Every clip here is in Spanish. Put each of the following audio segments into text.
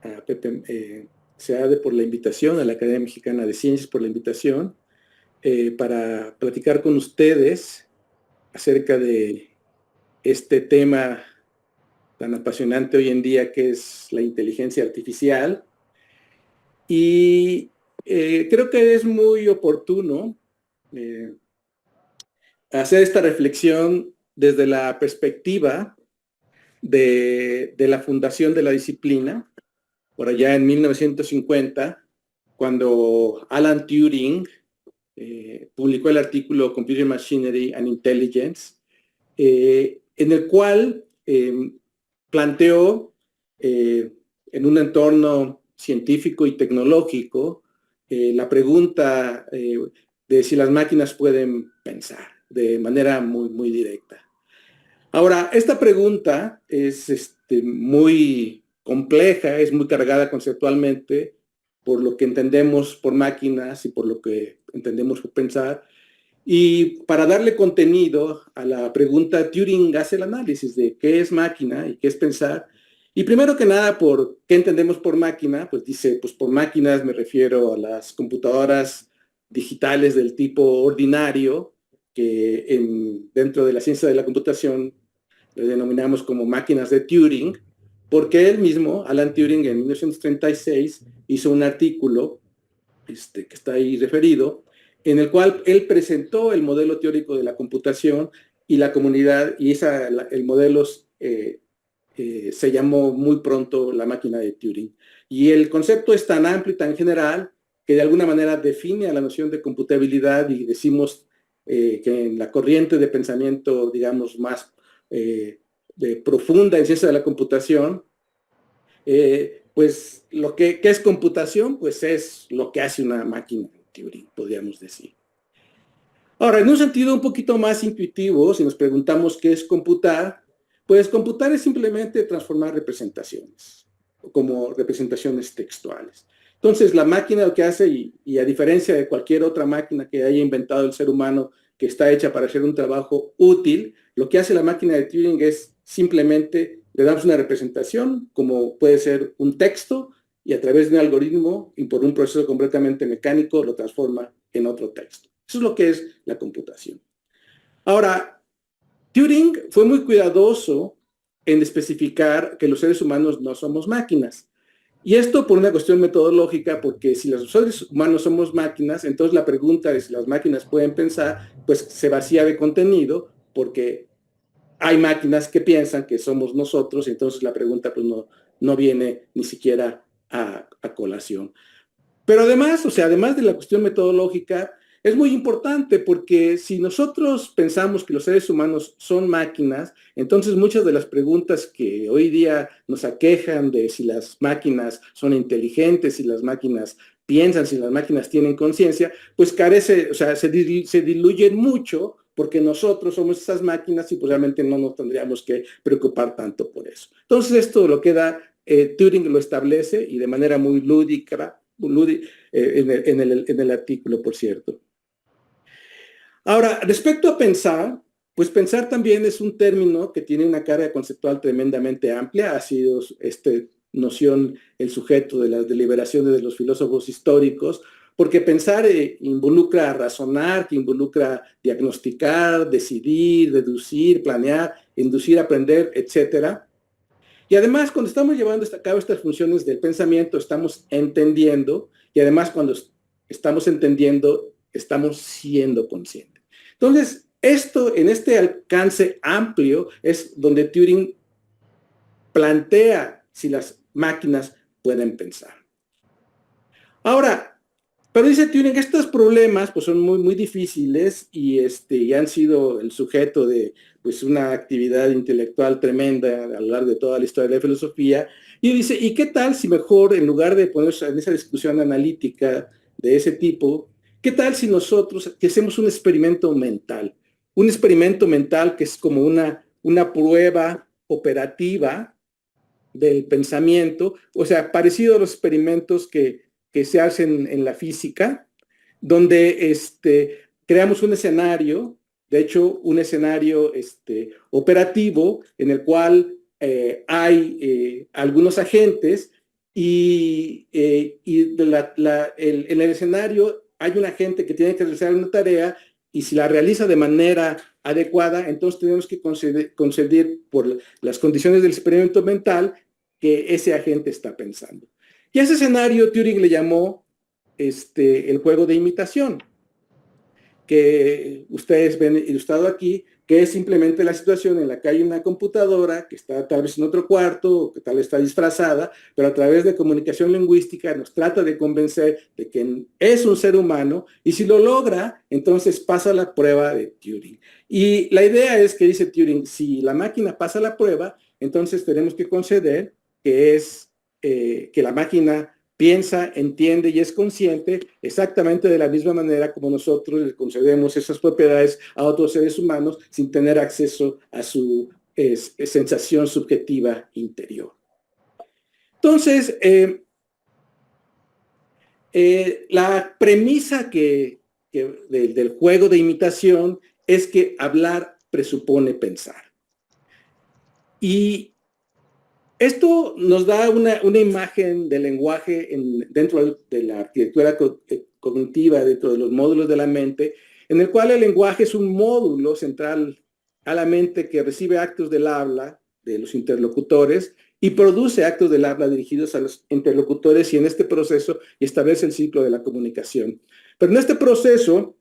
a Pepe Seade por la invitación, a la Academia Mexicana de Ciencias por la invitación, para platicar con ustedes acerca de este tema tan apasionante hoy en día que es la inteligencia artificial. Y creo que es muy oportuno eh, hacer esta reflexión desde la perspectiva de la fundación de la disciplina, por allá en 1950, cuando Alan Turing publicó el artículo Computer Machinery and Intelligence, en el cual planteó en un entorno científico y tecnológico la pregunta de si las máquinas pueden pensar de manera muy, muy directa. Ahora, esta pregunta es muy compleja, es muy cargada conceptualmente por lo que entendemos por máquinas y por lo que entendemos por pensar. Y para darle contenido a la pregunta, Turing hace el análisis de qué es máquina y qué es pensar. Y primero que nada, por qué entendemos por máquina, pues dice, pues por máquinas me refiero a las computadoras digitales del tipo ordinario, que dentro de la ciencia de la computación le denominamos como máquinas de Turing, porque él mismo, Alan Turing, en 1936 hizo un artículo que está ahí referido, en el cual él presentó el modelo teórico de la computación y la comunidad, y el modelo se llamó muy pronto la máquina de Turing. Y el concepto es tan amplio y tan general que de alguna manera define a la noción de computabilidad y decimos que en la corriente de pensamiento, digamos, más profunda en ciencia de la computación, pues ¿qué es computación? Pues es lo que hace una máquina, en teoría, podríamos decir. Ahora, en un sentido un poquito más intuitivo, si nos preguntamos qué es computar, pues computar es simplemente transformar representaciones, como representaciones textuales. Entonces, la máquina lo que hace, y a diferencia de cualquier otra máquina que haya inventado el ser humano, que está hecha para hacer un trabajo útil, lo que hace la máquina de Turing es simplemente le damos una representación, como puede ser un texto, y a través de un algoritmo y por un proceso completamente mecánico lo transforma en otro texto. Eso es lo que es la computación. Ahora, Turing fue muy cuidadoso en especificar que los seres humanos no somos máquinas. Y esto por una cuestión metodológica, porque si los seres humanos somos máquinas, entonces la pregunta de si las máquinas pueden pensar, pues se vacía de contenido, porque hay máquinas que piensan que somos nosotros, entonces la pregunta pues no viene ni siquiera a colación. Pero además, o sea, además de la cuestión metodológica, es muy importante porque si nosotros pensamos que los seres humanos son máquinas, entonces muchas de las preguntas que hoy día nos aquejan de si las máquinas son inteligentes, si las máquinas piensan, si las máquinas tienen conciencia, pues carece, o sea, se diluyen mucho porque nosotros somos esas máquinas y pues realmente no nos tendríamos que preocupar tanto por eso. Entonces esto lo queda, Turing lo establece y de manera muy lúdica, en el artículo, por cierto. Ahora, respecto a pensar, pues pensar también es un término que tiene una carga conceptual tremendamente amplia. Ha sido esta noción el sujeto de las deliberaciones de los filósofos históricos, porque pensar involucra razonar, que involucra diagnosticar, decidir, deducir, planear, inducir, aprender, etcétera. Y además, cuando estamos llevando a cabo estas funciones del pensamiento, estamos entendiendo, y además cuando estamos entendiendo, estamos siendo conscientes. Entonces, esto, en este alcance amplio, es donde Turing plantea si las máquinas pueden pensar. Ahora, pero dice Turing, estos problemas pues, son muy, muy difíciles y han sido el sujeto de pues, una actividad intelectual tremenda a lo largo de toda la historia de la filosofía. Y dice, ¿y qué tal si mejor, en lugar de ponerse en esa discusión analítica de ese tipo, qué tal si nosotros que hacemos un experimento mental? Un experimento mental que es como una prueba operativa del pensamiento, o sea, parecido a los experimentos que se hacen en la física, donde creamos un escenario, de hecho, un escenario operativo en el cual hay algunos agentes En el escenario hay un agente que tiene que realizar una tarea y si la realiza de manera adecuada, entonces tenemos que conceder por las condiciones del experimento mental que ese agente está pensando. Y a ese escenario Turing le llamó el juego de imitación, que ustedes ven ilustrado aquí, que es simplemente la situación en la que hay una computadora que está tal vez en otro cuarto, o que tal vez está disfrazada, pero a través de comunicación lingüística nos trata de convencer de que es un ser humano, y si lo logra, entonces pasa la prueba de Turing. Y la idea es que dice Turing, si la máquina pasa la prueba, entonces tenemos que conceder que la máquina piensa, entiende y es consciente exactamente de la misma manera como nosotros le concedemos esas propiedades a otros seres humanos sin tener acceso a su sensación subjetiva interior. Entonces, la premisa del juego de imitación es que hablar presupone pensar. Y esto nos da una imagen del lenguaje dentro de la arquitectura cognitiva, dentro de los módulos de la mente, en el cual el lenguaje es un módulo central a la mente que recibe actos del habla de los interlocutores y produce actos del habla dirigidos a los interlocutores y en este proceso establece el ciclo de la comunicación. Pero en este proceso,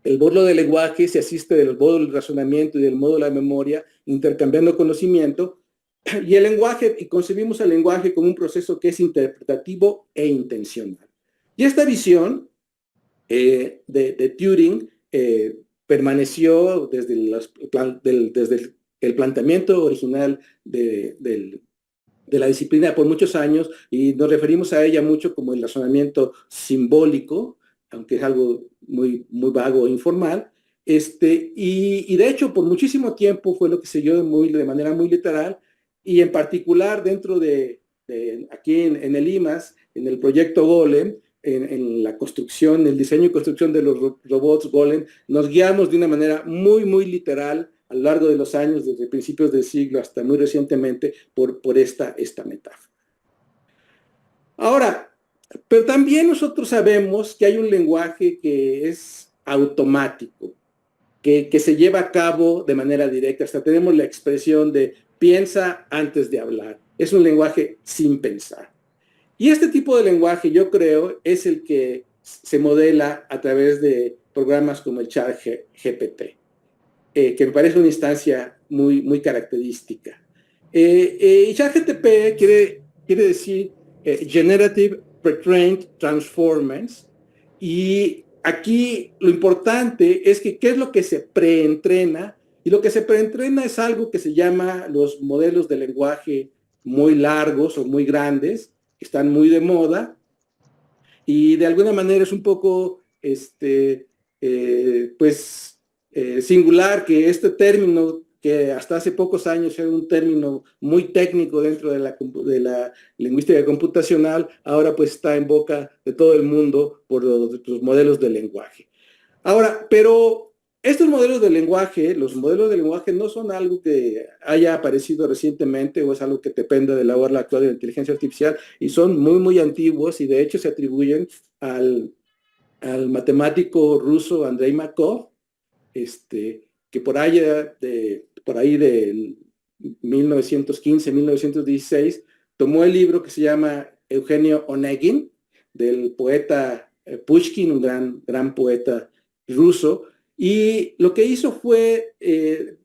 el módulo del lenguaje se asiste del módulo del razonamiento y del módulo de la memoria, intercambiando conocimiento. Y el lenguaje, y concebimos el lenguaje como un proceso que es interpretativo e intencional. Y esta visión de Turing permaneció desde el planteamiento original de la disciplina por muchos años, y nos referimos a ella mucho como el razonamiento simbólico, aunque es algo muy, muy vago e informal. Y de hecho, por muchísimo tiempo fue lo que se siguió de manera muy literal, y en particular dentro aquí en el IMAS, en el proyecto Golem, en la construcción, el diseño y construcción de los robots Golem, nos guiamos de una manera muy, muy literal a lo largo de los años, desde principios del siglo hasta muy recientemente, por esta metáfora. Ahora, pero también nosotros sabemos que hay un lenguaje que es automático, que se lleva a cabo de manera directa. Hasta tenemos la expresión de piensa antes de hablar. Es un lenguaje sin pensar. Y este tipo de lenguaje, yo creo, es el que se modela a través de programas como el ChatGPT, que me parece una instancia muy, muy característica. Y ChatGPT quiere decir Generative Pre-trained Transformers, y aquí lo importante es que qué es lo que se preentrena, y lo que se preentrena es algo que se llama los modelos de lenguaje muy largos o muy grandes, que están muy de moda, y de alguna manera es un poco, singular que este término, que hasta hace pocos años era un término muy técnico dentro de la lingüística computacional, ahora pues está en boca de todo el mundo por los modelos de lenguaje. Ahora, pero estos los modelos de lenguaje no son algo que haya aparecido recientemente o es algo que dependa de la ola actual de la inteligencia artificial, y son muy, muy antiguos, y de hecho se atribuyen al matemático ruso Andrei Markov, que por ahí de 1915, 1916, tomó el libro que se llama Eugenio Onegin, del poeta Pushkin, un gran poeta ruso, y lo que hizo fue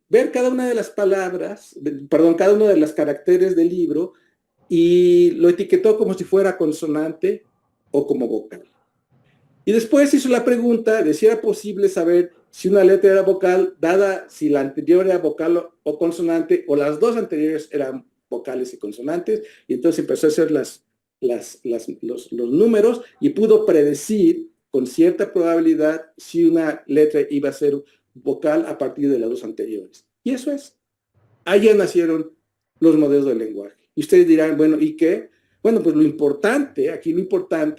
ver cada una de las cada uno de los caracteres del libro, y lo etiquetó como si fuera consonante o como vocal. Y después hizo la pregunta de si era posible saber si una letra era vocal, dada si la anterior era vocal o consonante, o las dos anteriores eran vocales y consonantes, y entonces empezó a hacer los números y pudo predecir con cierta probabilidad si una letra iba a ser vocal a partir de las dos anteriores. Y eso es. Ahí ya nacieron los modelos del lenguaje. Y ustedes dirán, bueno, ¿y qué? Bueno, pues lo importante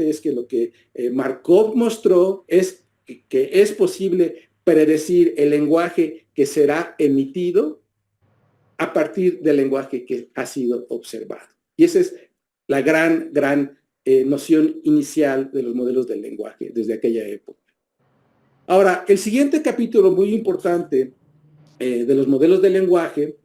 es que lo que Markov mostró es que es posible predecir el lenguaje que será emitido a partir del lenguaje que ha sido observado. Y ese es la gran noción inicial de los modelos del lenguaje desde aquella época. Ahora, el siguiente capítulo muy importante de los modelos del lenguaje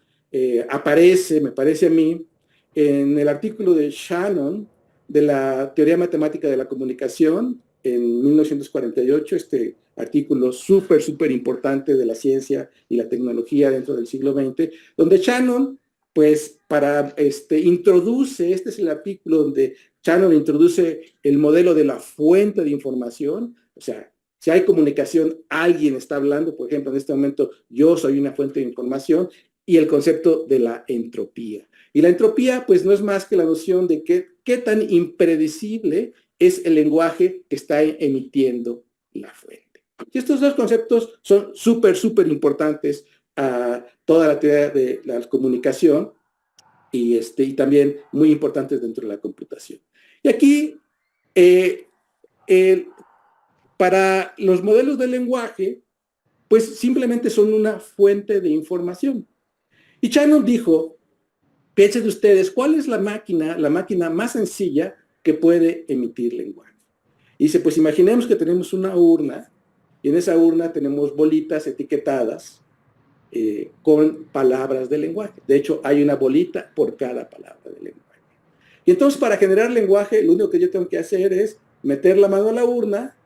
aparece, me parece a mí, en el artículo de Shannon de la teoría matemática de la comunicación en 1948, este artículo súper importante de la ciencia y la tecnología dentro del siglo XX, donde Shannon, pues, introduce, este es el artículo donde Shannon introduce el modelo de la fuente de información, o sea, si hay comunicación, alguien está hablando, por ejemplo, en este momento yo soy una fuente de información, y el concepto de la entropía. Y la entropía, pues, no es más que la noción de qué tan impredecible es el lenguaje que está emitiendo la fuente. Y estos dos conceptos son súper importantes a toda la teoría de la comunicación y también muy importantes dentro de la computación. Y aquí, para los modelos del lenguaje, pues simplemente son una fuente de información. Y Shannon dijo, piensen ustedes, ¿cuál es la máquina más sencilla que puede emitir lenguaje? Y dice, pues imaginemos que tenemos una urna, y en esa urna tenemos bolitas etiquetadas con palabras de lenguaje. De hecho, hay una bolita por cada palabra de lenguaje. Y entonces, para generar lenguaje, lo único que yo tengo que hacer es meter la mano a la urna,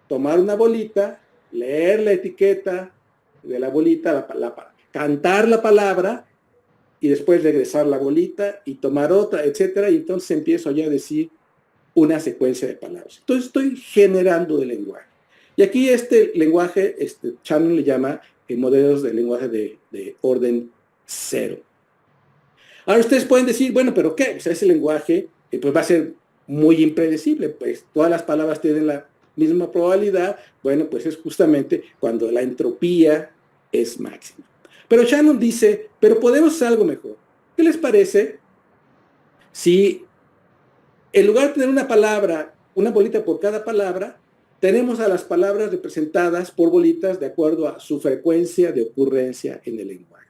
tomar una bolita, leer la etiqueta de la bolita, cantar la palabra, y después regresar la bolita y tomar otra, etcétera, y entonces empiezo ya a decir una secuencia de palabras. Entonces estoy generando el lenguaje. Y aquí este lenguaje, Shannon le llama modelos de lenguaje de orden cero. Ahora ustedes pueden decir, bueno, ¿pero qué? O sea, ese lenguaje pues va a ser muy impredecible, pues todas las palabras tienen la misma probabilidad. Bueno, pues es justamente cuando la entropía es máxima. Pero Shannon dice, pero podemos hacer algo mejor. ¿Qué les parece si en lugar de tener una palabra, una bolita por cada palabra, tenemos a las palabras representadas por bolitas de acuerdo a su frecuencia de ocurrencia en el lenguaje?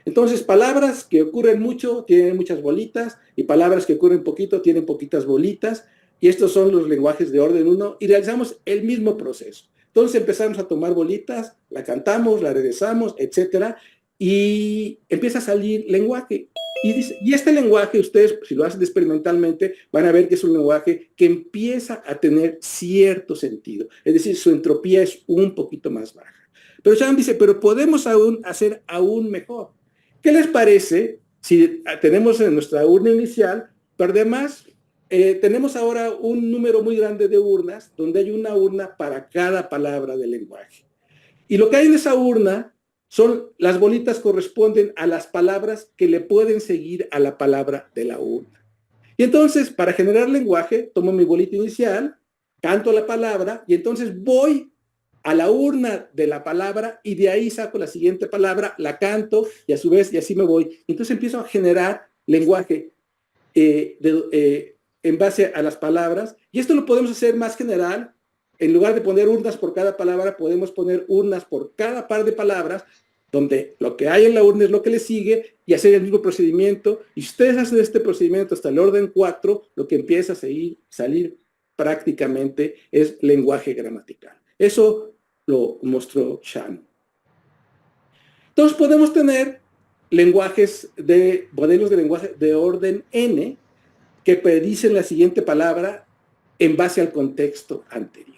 Entonces, palabras que ocurren mucho tienen muchas bolitas, y palabras que ocurren poquito tienen poquitas bolitas, y estos son los lenguajes de orden 1, y realizamos el mismo proceso. Entonces empezamos a tomar bolitas, la cantamos, la regresamos, etcétera, y empieza a salir lenguaje. Y este lenguaje, ustedes, si lo hacen experimentalmente, van a ver que es un lenguaje que empieza a tener cierto sentido. Es decir, su entropía es un poquito más baja. Pero Shannon dice, pero podemos hacer aún mejor. ¿Qué les parece si tenemos en nuestra urna inicial, pero además tenemos ahora un número muy grande de urnas, donde hay una urna para cada palabra del lenguaje? Y lo que hay en esa urna son las bolitas corresponden a las palabras que le pueden seguir a la palabra de la urna. Y entonces, para generar lenguaje, tomo mi bolita inicial, canto la palabra, y entonces voy a la urna de la palabra, y de ahí saco la siguiente palabra, la canto, y a su vez, y así me voy. Entonces empiezo a generar lenguaje en base a las palabras, y esto lo podemos hacer más general. En lugar de poner urnas por cada palabra, podemos poner urnas por cada par de palabras, donde lo que hay en la urna es lo que le sigue, y hacer el mismo procedimiento. Y si ustedes hacen este procedimiento hasta el orden 4, lo que empieza a salir prácticamente es lenguaje gramatical. Eso lo mostró Shannon. Entonces podemos tener modelos de lenguaje de orden n, que predicen la siguiente palabra en base al contexto anterior.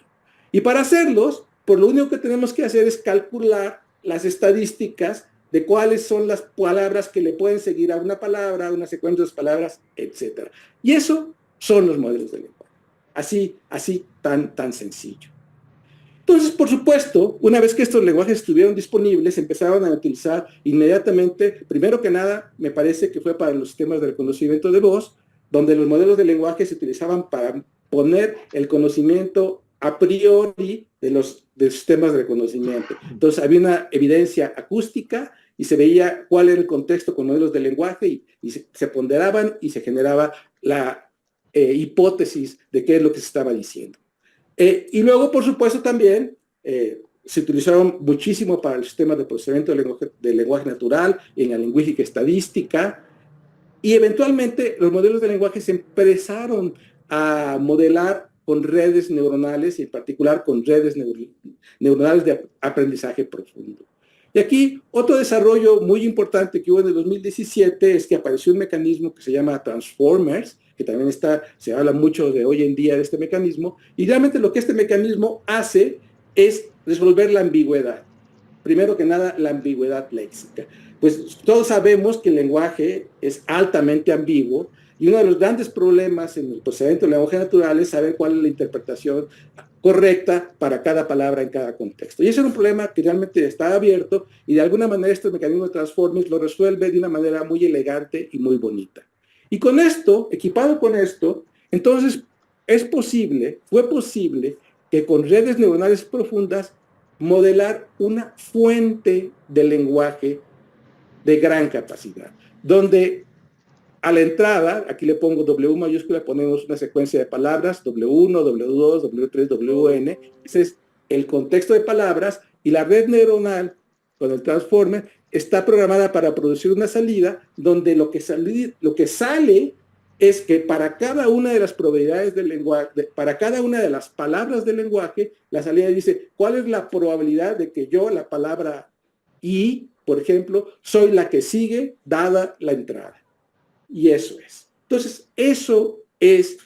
Y para hacerlos, pues lo único que tenemos que hacer es calcular las estadísticas de cuáles son las palabras que le pueden seguir a una palabra, a una secuencia de palabras, etc. Y eso son los modelos de lenguaje. Así tan sencillo. Entonces, por supuesto, una vez que estos lenguajes estuvieron disponibles, empezaron a utilizar inmediatamente, primero que nada, me parece que fue para los sistemas de reconocimiento de voz, donde los modelos de lenguaje se utilizaban para poner el conocimiento a priori de los sistemas de reconocimiento. Entonces, había una evidencia acústica y se veía cuál era el contexto con modelos de lenguaje, y se ponderaban y se generaba la hipótesis de qué es lo que se estaba diciendo. Y luego, por supuesto, también se utilizaron muchísimo para el sistema de procesamiento del lenguaje natural, en la lingüística estadística, Y eventualmente los modelos de lenguaje se empezaron a modelar con redes neuronales y en particular con redes neuronales de aprendizaje profundo. Y aquí otro desarrollo muy importante que hubo en el 2017 es que apareció un mecanismo que se llama Transformers, que también se habla mucho de hoy en día de este mecanismo, y realmente lo que este mecanismo hace es resolver la ambigüedad. Primero que nada, la ambigüedad léxica. Pues todos sabemos que el lenguaje es altamente ambiguo y uno de los grandes problemas en el procedimiento del lenguaje natural es saber cuál es la interpretación correcta para cada palabra en cada contexto. Y ese es un problema que realmente está abierto y de alguna manera este mecanismo de Transformers lo resuelve de una manera muy elegante y muy bonita. Y con esto, equipado con esto, entonces fue posible que con redes neuronales profundas modelar una fuente de lenguaje de gran capacidad, donde a la entrada, aquí le pongo W mayúscula, ponemos una secuencia de palabras, W1, W2, W3, WN, ese es el contexto de palabras, y la red neuronal, con el transformer, está programada para producir una salida donde lo que sale es que para cada una de las probabilidades del lenguaje, para cada una de las palabras del lenguaje, la salida dice, ¿cuál es la probabilidad de que yo, la palabra y, por ejemplo, soy la que sigue dada la entrada? Y eso es. Entonces, eso es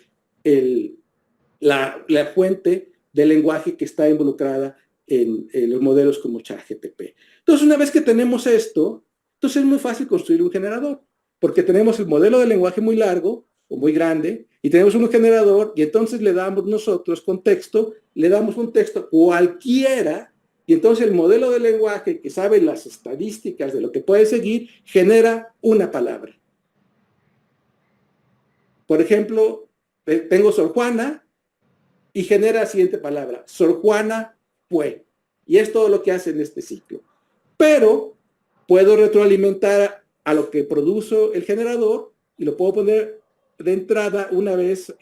la fuente del lenguaje que está involucrada en los modelos como ChatGPT. Entonces, una vez que tenemos esto, entonces es muy fácil construir un generador, porque tenemos el modelo de lenguaje muy largo o muy grande, y tenemos un generador, y entonces le damos nosotros contexto, le damos un texto cualquiera, y entonces el modelo de lenguaje que sabe las estadísticas de lo que puede seguir, genera una palabra. Por ejemplo, tengo Sor Juana y genera la siguiente palabra. Sor Juana fue. Y es todo lo que hace en este ciclo. Pero puedo retroalimentar a lo que produjo el generador y lo puedo poner de entrada una vez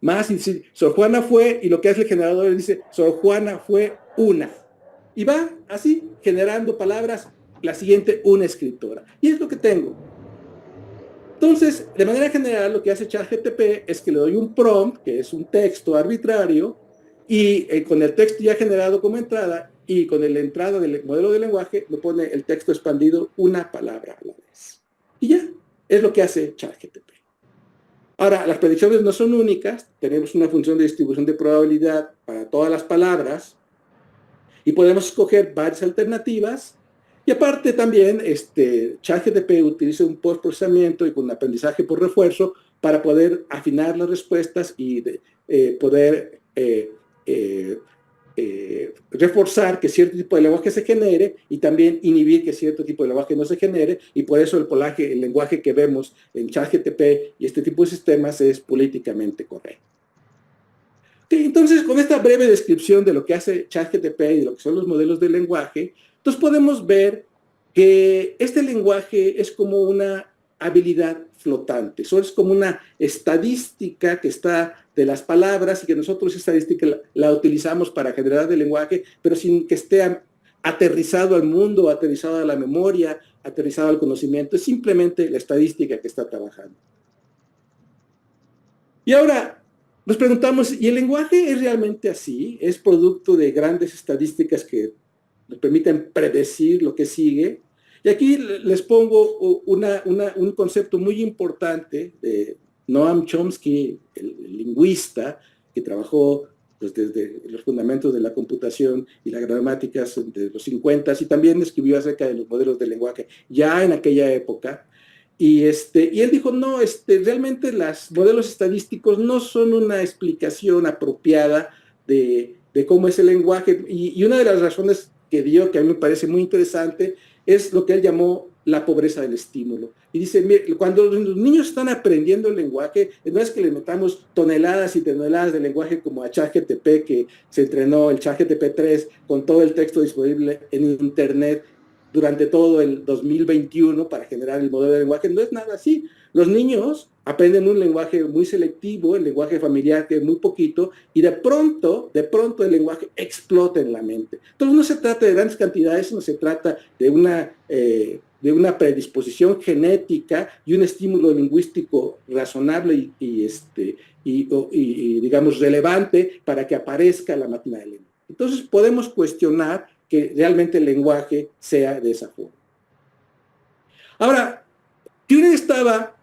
más. Y decir, Sor Juana fue, y lo que hace el generador dice, Sor Juana fue una. Y va así, generando palabras, la siguiente, una escritora. Y es lo que tengo. Entonces, de manera general, lo que hace ChatGPT es que le doy un prompt, que es un texto arbitrario, y con el texto ya generado como entrada, y con la entrada del modelo de lenguaje, me pone el texto expandido una palabra a la vez. Y ya, es lo que hace ChatGPT. Ahora, las predicciones no son únicas, tenemos una función de distribución de probabilidad para todas las palabras, y podemos escoger varias alternativas. Y aparte también, ChatGPT utiliza un postprocesamiento y con aprendizaje por refuerzo para poder afinar las respuestas y poder reforzar que cierto tipo de lenguaje se genere y también inhibir que cierto tipo de lenguaje no se genere, y por eso el lenguaje que vemos en ChatGPT y este tipo de sistemas es políticamente correcto. Okay, entonces, con esta breve descripción de lo que hace ChatGPT y de lo que son los modelos de lenguaje, entonces podemos ver que este lenguaje es como una habilidad flotante, eso es como una estadística que está de las palabras y que nosotros esa estadística la utilizamos para generar el lenguaje, pero sin que esté aterrizado al mundo, aterrizado a la memoria, aterrizado al conocimiento, es simplemente la estadística que está trabajando. Y ahora nos preguntamos, ¿y el lenguaje es realmente así? ¿Es producto de grandes estadísticas que nos permiten predecir lo que sigue? Y aquí les pongo un concepto muy importante de Noam Chomsky, el lingüista, que trabajó pues, desde los fundamentos de la computación y las gramáticas de los 50 y también escribió acerca de los modelos de lenguaje ya en aquella época. Y él dijo, no, realmente los modelos estadísticos no son una explicación apropiada de cómo es el lenguaje. Y una de las razones que dio, que a mí me parece muy interesante, es lo que él llamó la pobreza del estímulo. Y dice, mire, cuando los niños están aprendiendo el lenguaje, no es que les metamos toneladas y toneladas de lenguaje como a ChatGPT, que se entrenó el ChatGPT 3 con todo el texto disponible en Internet durante todo el 2021 para generar el modelo de lenguaje. No es nada así. Los niños aprenden un lenguaje muy selectivo, el lenguaje familiar que es muy poquito, y de pronto el lenguaje explota en la mente. Entonces no se trata de grandes cantidades, no se trata de de una predisposición genética y un estímulo lingüístico razonable y digamos, relevante para que aparezca la máquina de lengua. Entonces podemos cuestionar que realmente el lenguaje sea de esa forma. Ahora, Turing estaba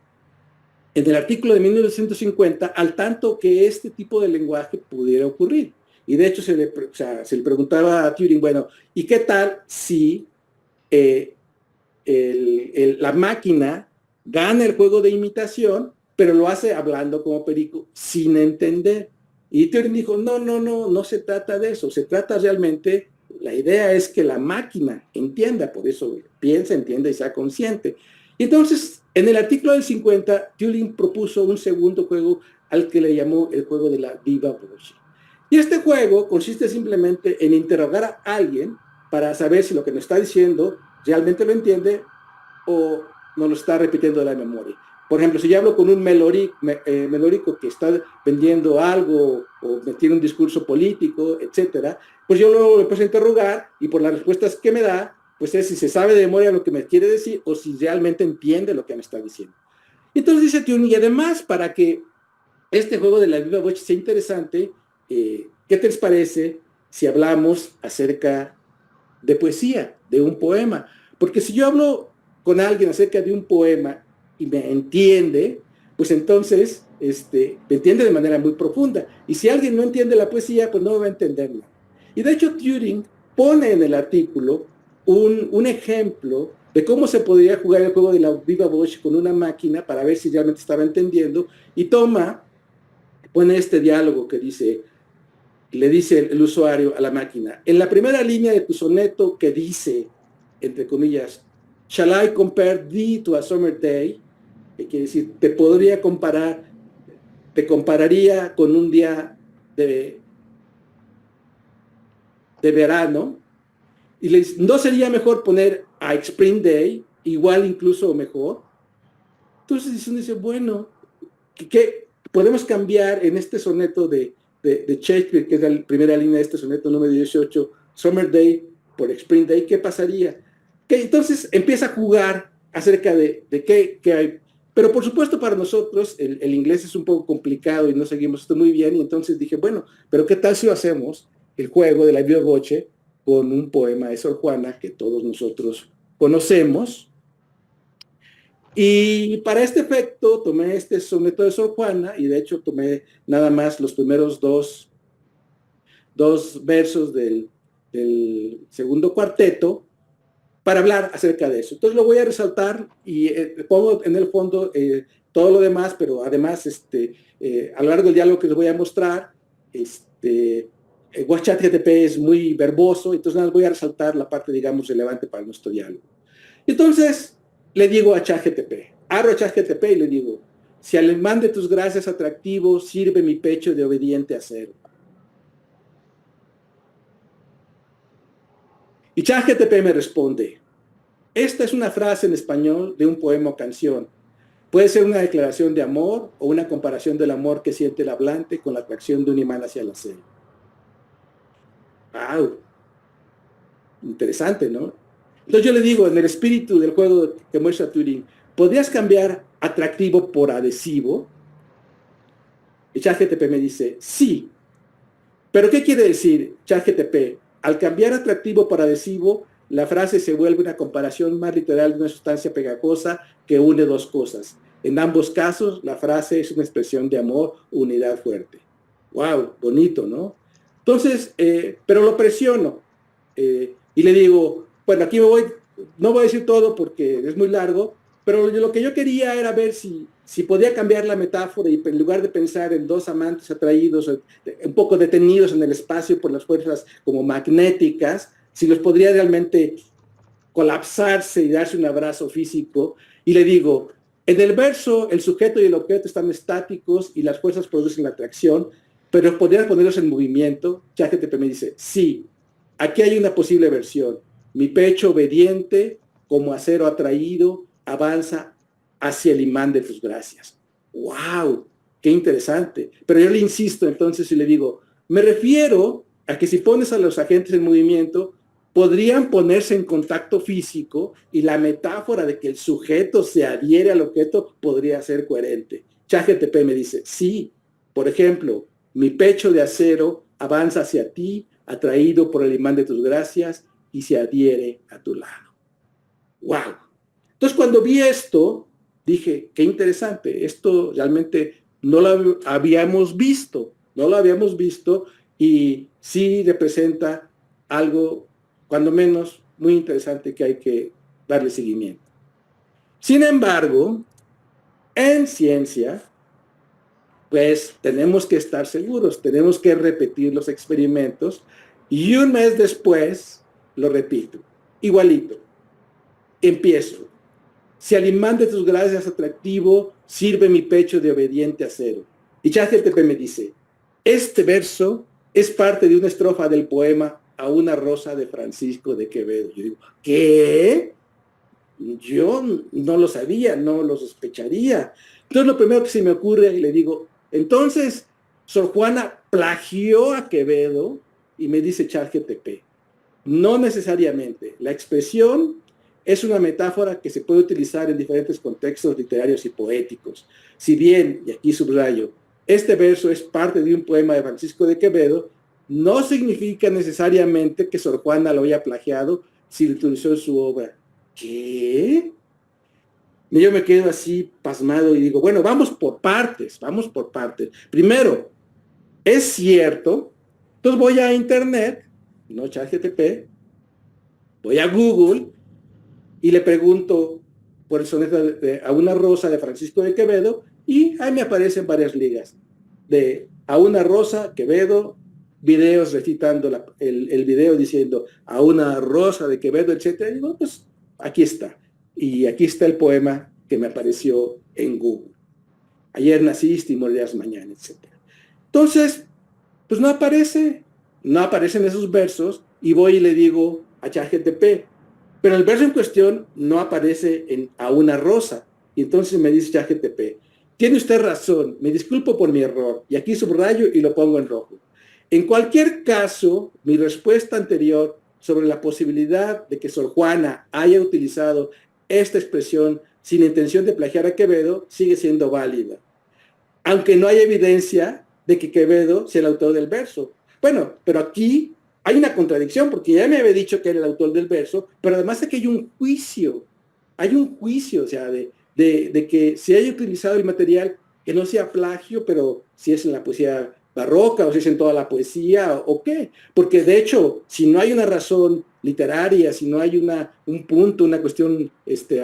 en el artículo de 1950 al tanto que este tipo de lenguaje pudiera ocurrir. Y de hecho se le preguntaba a Turing, bueno, ¿y qué tal si la máquina gana el juego de imitación, pero lo hace hablando como perico sin entender? Y Turing dijo, no se trata de eso, se trata realmente, la idea es que la máquina entienda, por eso piensa, entienda y sea consciente. Y entonces, en el artículo del 50, Turing propuso un segundo juego al que le llamó el juego de la viva voce. Y este juego consiste simplemente en interrogar a alguien para saber si lo que nos está diciendo realmente lo entiende o nos lo está repitiendo de la memoria. Por ejemplo, si yo hablo con un melórico que está vendiendo algo o tiene un discurso político, etcétera, pues yo luego le puedo interrogar y por las respuestas que me da, pues es si se sabe de memoria lo que me quiere decir o si realmente entiende lo que me está diciendo. Entonces dice Turing, y además para que este juego de la viva voz sea interesante, ¿qué te parece si hablamos acerca de poesía, de un poema? Porque si yo hablo con alguien acerca de un poema y me entiende, pues entonces me entiende de manera muy profunda. Y si alguien no entiende la poesía, pues no va a entenderla. Y de hecho Turing pone en el artículo un ejemplo de cómo se podría jugar el juego de la viva voz con una máquina para ver si realmente estaba entendiendo, y pone este diálogo que dice, le dice el usuario a la máquina, en la primera línea de tu soneto que dice, entre comillas, shall I compare thee to a summer day, que quiere decir, te compararía con un día de verano, y le dice, ¿no sería mejor poner a spring day, igual incluso mejor? Entonces uno dice, bueno, ¿qué podemos cambiar en este soneto de Shakespeare, que es la primera línea de este soneto número 18, Summer Day por Spring Day? ¿Qué pasaría? Que entonces empieza a jugar acerca de qué hay. Pero por supuesto para nosotros el inglés es un poco complicado y no seguimos esto muy bien, y entonces dije, bueno, pero ¿qué tal si lo hacemos, el juego de la viva voce, con un poema de Sor Juana que todos nosotros conocemos? Y para este efecto tomé este soneto de Sor Juana, y de hecho tomé nada más los primeros dos versos del segundo cuarteto para hablar acerca de eso. Entonces lo voy a resaltar y pongo en el fondo todo lo demás, pero además a lo largo del diálogo que les voy a mostrar, ChatGPT es muy verboso, entonces nada más voy a resaltar la parte, digamos, relevante para nuestro diálogo. Entonces le digo a ChatGPT, abro a ChatGPT y le digo, si al imán de tus gracias atractivos sirve mi pecho de obediente acero. Y ChatGPT me responde, esta es una frase en español de un poema o canción. Puede ser una declaración de amor o una comparación del amor que siente el hablante con la atracción de un imán hacia el acero. ¡Wow! Interesante, ¿no? Entonces yo le digo, en el espíritu del juego que muestra Turing, ¿podrías cambiar atractivo por adhesivo? Y ChatGPT me dice, sí. ¿Pero qué quiere decir ChatGPT? Al cambiar atractivo por adhesivo, la frase se vuelve una comparación más literal de una sustancia pegajosa que une dos cosas. En ambos casos, la frase es una expresión de amor, unidad fuerte. ¡Wow! Bonito, ¿no? Entonces, pero lo presiono y le digo, bueno, aquí me voy, no voy a decir todo porque es muy largo, pero lo que yo quería era ver si podía cambiar la metáfora y en lugar de pensar en dos amantes atraídos, un poco detenidos en el espacio por las fuerzas como magnéticas, si los podría realmente colapsarse y darse un abrazo físico. Y le digo, en el verso el sujeto y el objeto están estáticos y las fuerzas producen la atracción, pero podrías ponerlos en movimiento. ChatGPT me dice, sí, aquí hay una posible versión. Mi pecho obediente, como acero atraído, avanza hacia el imán de tus gracias. ¡Wow! ¡Qué interesante! Pero yo le insisto entonces y le digo, me refiero a que si pones a los agentes en movimiento, podrían ponerse en contacto físico y la metáfora de que el sujeto se adhiere al objeto podría ser coherente. ChatGPT me dice, sí, por ejemplo, mi pecho de acero avanza hacia ti, atraído por el imán de tus gracias, y se adhiere a tu lado. ¡Wow! Entonces, cuando vi esto, dije, qué interesante, esto realmente no lo habíamos visto, y sí representa algo, cuando menos, muy interesante que hay que darle seguimiento. Sin embargo, en ciencia, pues tenemos que estar seguros, tenemos que repetir los experimentos y un mes después lo repito, igualito. Empiezo. Si al imán de tus gracias atractivo sirve mi pecho de obediente acero. Y ChatGPT me dice, este verso es parte de una estrofa del poema A una rosa de Francisco de Quevedo. Yo digo, ¿qué? Yo no lo sabía, no lo sospecharía. Entonces lo primero que se me ocurre, le digo, entonces, Sor Juana plagió a Quevedo, y me dice ChatGPT, no necesariamente. La expresión es una metáfora que se puede utilizar en diferentes contextos literarios y poéticos. Si bien, y aquí subrayo, este verso es parte de un poema de Francisco de Quevedo, no significa necesariamente que Sor Juana lo haya plagiado si lo utilizó en su obra. ¿Qué? Y yo me quedo así pasmado y digo, bueno, vamos por partes. Primero, es cierto, entonces voy a internet, no ChatGPT, voy a Google y le pregunto por el soneto A una rosa de Francisco de Quevedo y ahí me aparecen varias ligas de A una rosa, Quevedo, videos recitando el video diciendo A una rosa de Quevedo, etc. Y digo, pues aquí está. Y aquí está el poema que me apareció en Google. Ayer naciste y morirás mañana, etc. Entonces, pues no aparecen esos versos y voy y le digo a ChatGPT, pero el verso en cuestión no aparece en A una rosa. Y entonces me dice ChatGPT, tiene usted razón, me disculpo por mi error. Y aquí subrayo y lo pongo en rojo. En cualquier caso, mi respuesta anterior sobre la posibilidad de que Sor Juana haya utilizado esta expresión sin intención de plagiar a Quevedo sigue siendo válida, aunque no hay evidencia de que Quevedo sea el autor del verso. Bueno, pero aquí hay una contradicción, porque ya me había dicho que era el autor del verso, pero además aquí hay un juicio, o sea, de que se haya utilizado el material que no sea plagio, pero si es en la poesía barroca o si es en toda la poesía o qué. Porque de hecho, si no hay una razón literaria, si no hay un punto, una cuestión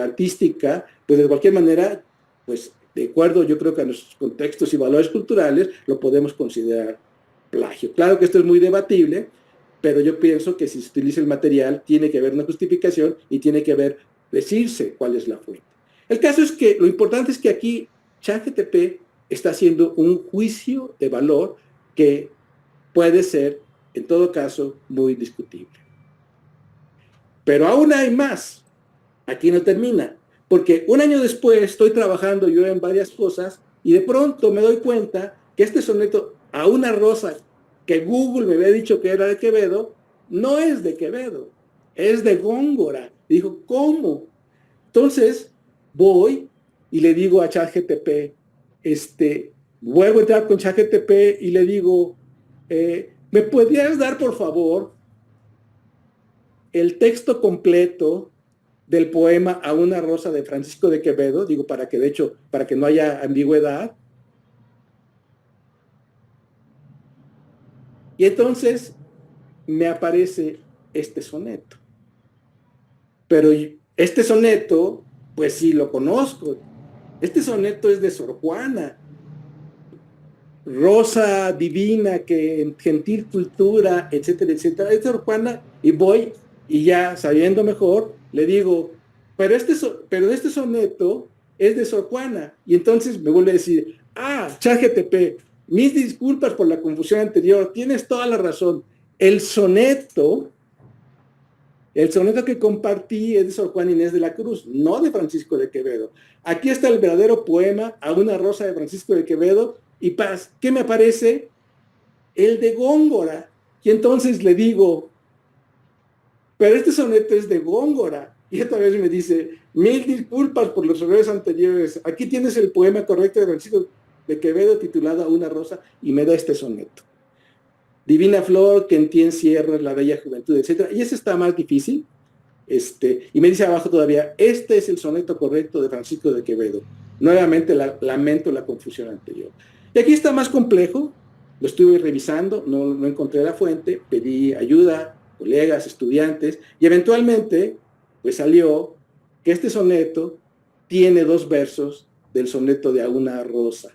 artística, pues de cualquier manera, pues de acuerdo, yo creo que a nuestros contextos y valores culturales lo podemos considerar plagio. Claro que esto es muy debatible, pero yo pienso que si se utiliza el material tiene que haber una justificación y tiene que haber, decirse cuál es la fuente. El caso es que lo importante es que aquí ChatGPT está haciendo un juicio de valor que puede ser, en todo caso, muy discutible. Pero aún hay más. Aquí no termina. Porque un año después estoy trabajando yo en varias cosas y de pronto me doy cuenta que este soneto A una rosa que Google me había dicho que era de Quevedo, no es de Quevedo, es de Góngora. Y dijo, ¿cómo? Entonces voy y le digo a ChatGPT, vuelvo a entrar con ChatGPT y le digo, ¿me podrías dar por favor el texto completo del poema A una rosa de Francisco de Quevedo? Digo, para que de hecho, para que no haya ambigüedad. Y entonces me aparece este soneto. Pero este soneto, pues sí lo conozco. Este soneto es de Sor Juana, rosa divina que en gentil cultura, etcétera, etcétera. Es de Sor Juana y voy y ya sabiendo mejor, le digo, pero este soneto es de Sor Juana. Y entonces me vuelve a decir, ChatGPT, mis disculpas por la confusión anterior, tienes toda la razón. El soneto que compartí es de Sor Juana Inés de la Cruz, no de Francisco de Quevedo. Aquí está el verdadero poema A una rosa de Francisco de Quevedo y paz. ¿Qué me aparece? El de Góngora. Y entonces le digo, pero este soneto es de Góngora. Y otra vez me dice, mil disculpas por los errores anteriores. Aquí tienes el poema correcto de Francisco de Quevedo titulado A una rosa y me da este soneto. Divina flor que en ti encierra la bella juventud, etc. Y ese está más difícil. Y me dice abajo todavía, este es el soneto correcto de Francisco de Quevedo. Nuevamente lamento la confusión anterior. Y aquí está más complejo, lo estuve revisando, no encontré la fuente, pedí ayuda, colegas, estudiantes, y eventualmente pues salió que este soneto tiene 2 versos del soneto de A una rosa,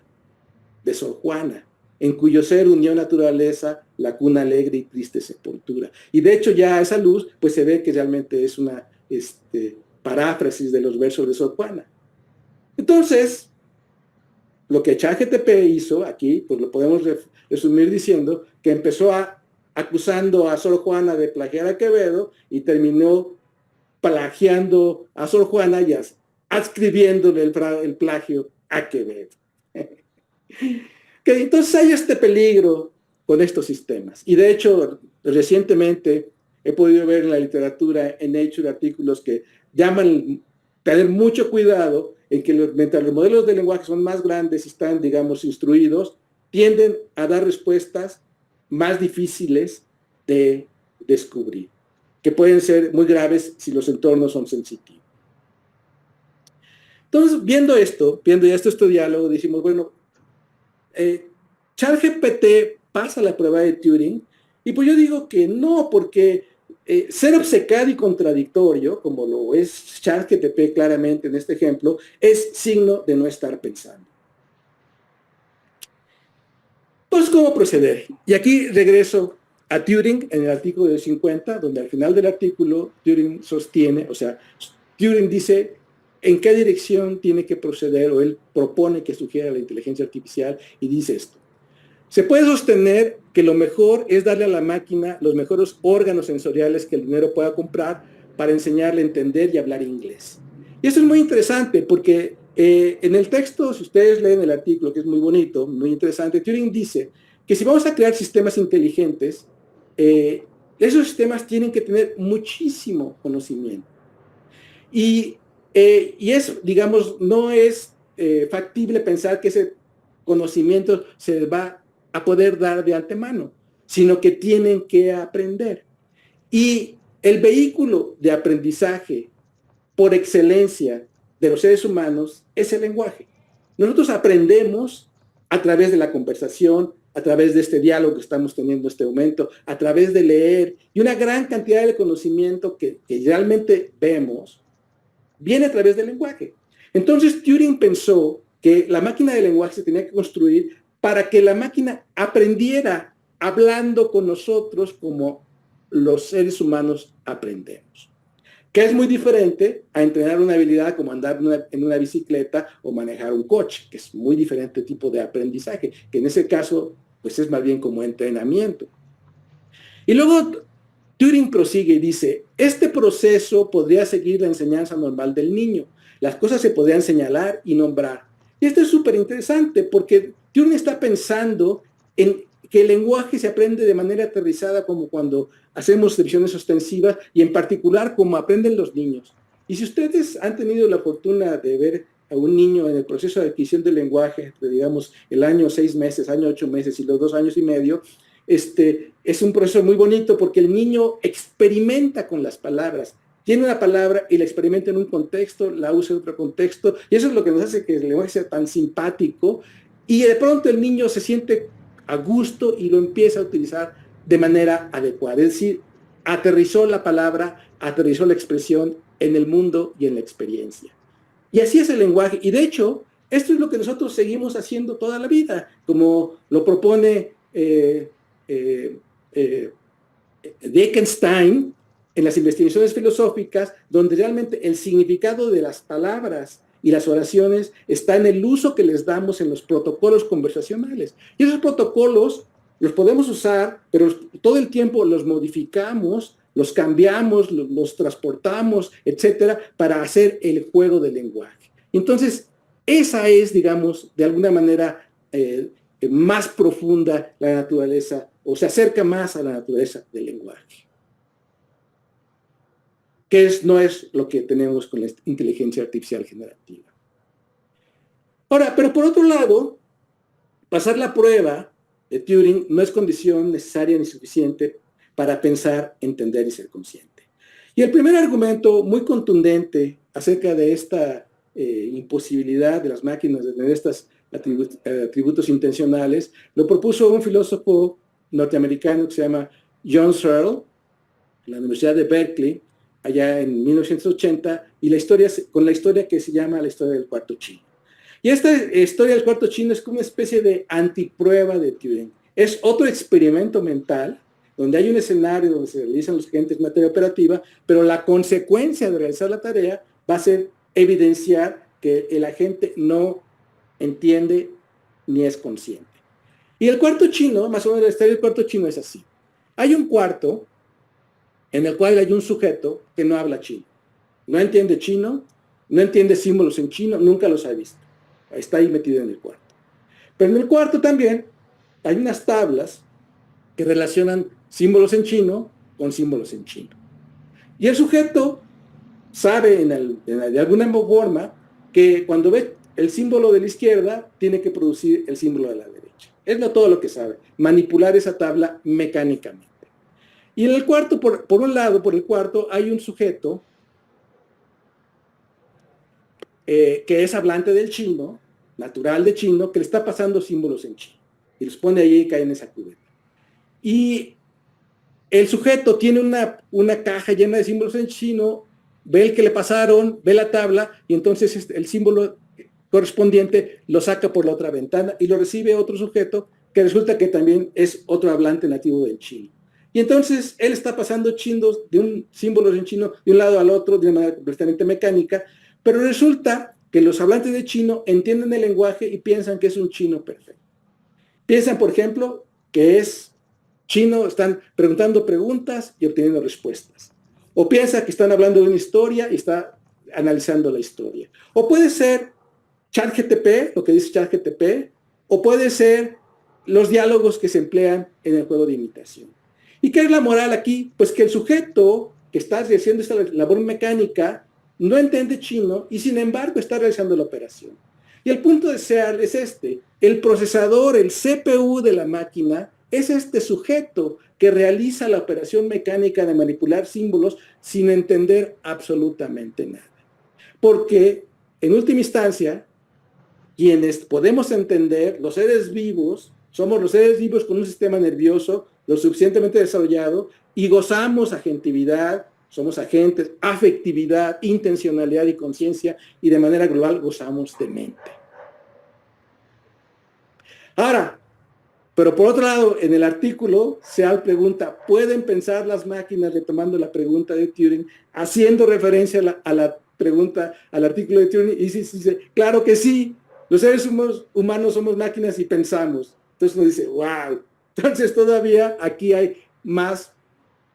de Sor Juana, en cuyo ser unió naturaleza la cuna alegre y triste sepultura. Y de hecho ya a esa luz, pues se ve que realmente es una paráfrasis de los versos de Sor Juana. Entonces, lo que ChatGPT hizo aquí, pues lo podemos resumir diciendo que empezó acusando a Sor Juana de plagiar a Quevedo y terminó plagiando a Sor Juana y adscribiéndole el plagio a Quevedo. Que entonces hay este peligro con estos sistemas. Y de hecho, recientemente he podido ver en la literatura, en Nature, artículos que llaman a tener mucho cuidado en que mientras los modelos de lenguaje son más grandes y están, digamos, instruidos, tienden a dar respuestas más difíciles de descubrir, que pueden ser muy graves si los entornos son sensitivos. Entonces, viendo ya este diálogo, decimos, bueno, ChatGPT pasa la prueba de Turing, y pues yo digo que no, porque ser obcecado y contradictorio, como lo es ChatGPT claramente en este ejemplo, es signo de no estar pensando. Entonces, ¿cómo proceder? Y aquí regreso a Turing en el artículo del 50, donde al final del artículo Turing sostiene, o sea, Turing dice en qué dirección tiene que proceder, o él propone que sugiera la inteligencia artificial, y dice esto. Se puede sostener que lo mejor es darle a la máquina los mejores órganos sensoriales que el dinero pueda comprar para enseñarle a entender y hablar inglés. Y esto es muy interesante porque en el texto, si ustedes leen el artículo, que es muy bonito, muy interesante, Turing dice que si vamos a crear sistemas inteligentes, esos sistemas tienen que tener muchísimo conocimiento. Y eso, digamos, no es factible pensar que ese conocimiento se va a poder dar de antemano, sino que tienen que aprender. Y el vehículo de aprendizaje por excelencia de los seres humanos es el lenguaje. Nosotros aprendemos a través de la conversación, a través de este diálogo que estamos teniendo en este momento, a través de leer, y una gran cantidad de conocimiento que realmente vemos viene a través del lenguaje. Entonces Turing pensó que la máquina de lenguaje se tenía que construir para que la máquina aprendiera hablando con nosotros como los seres humanos aprendemos. Que es muy diferente a entrenar una habilidad como andar en una bicicleta o manejar un coche, que es muy diferente tipo de aprendizaje, que en ese caso pues es más bien como entrenamiento. Y luego Turing prosigue y dice, este proceso podría seguir la enseñanza normal del niño. Las cosas se podrían señalar y nombrar. Y esto es súper interesante porque Turing está pensando en que el lenguaje se aprende de manera aterrizada como cuando hacemos revisiones ostensivas y en particular como aprenden los niños. Y si ustedes han tenido la fortuna de ver a un niño en el proceso de adquisición del lenguaje, digamos el año 6 meses, año 8 meses y los 2 años y medio, es un proceso muy bonito porque el niño experimenta con las palabras. Tiene una palabra y la experimenta en un contexto, la usa en otro contexto, y eso es lo que nos hace que el lenguaje sea tan simpático, y de pronto el niño se siente a gusto y lo empieza a utilizar de manera adecuada. Es decir, aterrizó la palabra, aterrizó la expresión en el mundo y en la experiencia. Y así es el lenguaje. Y de hecho, esto es lo que nosotros seguimos haciendo toda la vida, como lo propone Wittgenstein en las investigaciones filosóficas, donde realmente el significado de las palabras y las oraciones está en el uso que les damos en los protocolos conversacionales. Y esos protocolos los podemos usar, pero todo el tiempo los modificamos, los cambiamos, los transportamos, etcétera, para hacer el juego del lenguaje. Entonces, esa es, digamos, de alguna manera más profunda la naturaleza, o se acerca más a la naturaleza del lenguaje. no es lo que tenemos con la inteligencia artificial generativa. Ahora, pero por otro lado, pasar la prueba de Turing no es condición necesaria ni suficiente para pensar, entender y ser consciente. Y el primer argumento muy contundente acerca de esta imposibilidad de las máquinas de tener estos atributos intencionales lo propuso un filósofo norteamericano que se llama John Searle, en la Universidad de Berkeley, allá en 1980, y con la historia que se llama la historia del cuarto chino. Y esta historia del cuarto chino es como una especie de antiprueba de Turing. Es otro experimento mental donde hay un escenario donde se realizan los agentes en materia operativa, pero la consecuencia de realizar la tarea va a ser evidenciar que el agente no entiende ni es consciente. Y el cuarto chino, más o menos la historia del cuarto chino es así. Hay un cuarto en el cual hay un sujeto que no habla chino. No entiende chino, no entiende símbolos en chino, nunca los ha visto. Está ahí metido en el cuarto. Pero en el cuarto también hay unas tablas que relacionan símbolos en chino con símbolos en chino. Y el sujeto sabe de alguna forma que cuando ve el símbolo de la izquierda, tiene que producir el símbolo de la derecha. Es todo lo que sabe, manipular esa tabla mecánicamente. Y en el cuarto, por un lado, por el cuarto, hay un sujeto que es hablante del chino, natural de chino, que le está pasando símbolos en chino. Y los pone ahí y cae en esa cubeta. Y el sujeto tiene una caja llena de símbolos en chino, ve el que le pasaron, ve la tabla, y entonces el símbolo correspondiente lo saca por la otra ventana y lo recibe otro sujeto que resulta que también es otro hablante nativo del chino. Y entonces él está pasando símbolos en chino de un lado al otro de una manera completamente mecánica, pero resulta que los hablantes de chino entienden el lenguaje y piensan que es un chino perfecto. Piensan, por ejemplo, que es chino, están preguntando preguntas y obteniendo respuestas. O piensa que están hablando de una historia y está analizando la historia. O puede ser ChatGPT, lo que dice ChatGPT, o puede ser los diálogos que se emplean en el juego de imitación. ¿Y qué es la moral aquí? Pues que el sujeto que está haciendo esta labor mecánica no entiende chino y sin embargo está realizando la operación. Y el punto de ser es el procesador, el CPU de la máquina, es este sujeto que realiza la operación mecánica de manipular símbolos sin entender absolutamente nada. Porque, en última instancia, quienes podemos entender, los seres vivos, somos los seres vivos con un sistema nervioso lo suficientemente desarrollado y gozamos agentividad, somos agentes, afectividad, intencionalidad y conciencia, y de manera global gozamos de mente. Ahora, pero por otro lado, en el artículo, Searle pregunta, ¿pueden pensar las máquinas, retomando la pregunta de Turing, haciendo referencia a la pregunta, al artículo de Turing? Y dice, claro que sí, los seres humanos somos máquinas y pensamos. Entonces uno dice, wow. Entonces todavía aquí hay más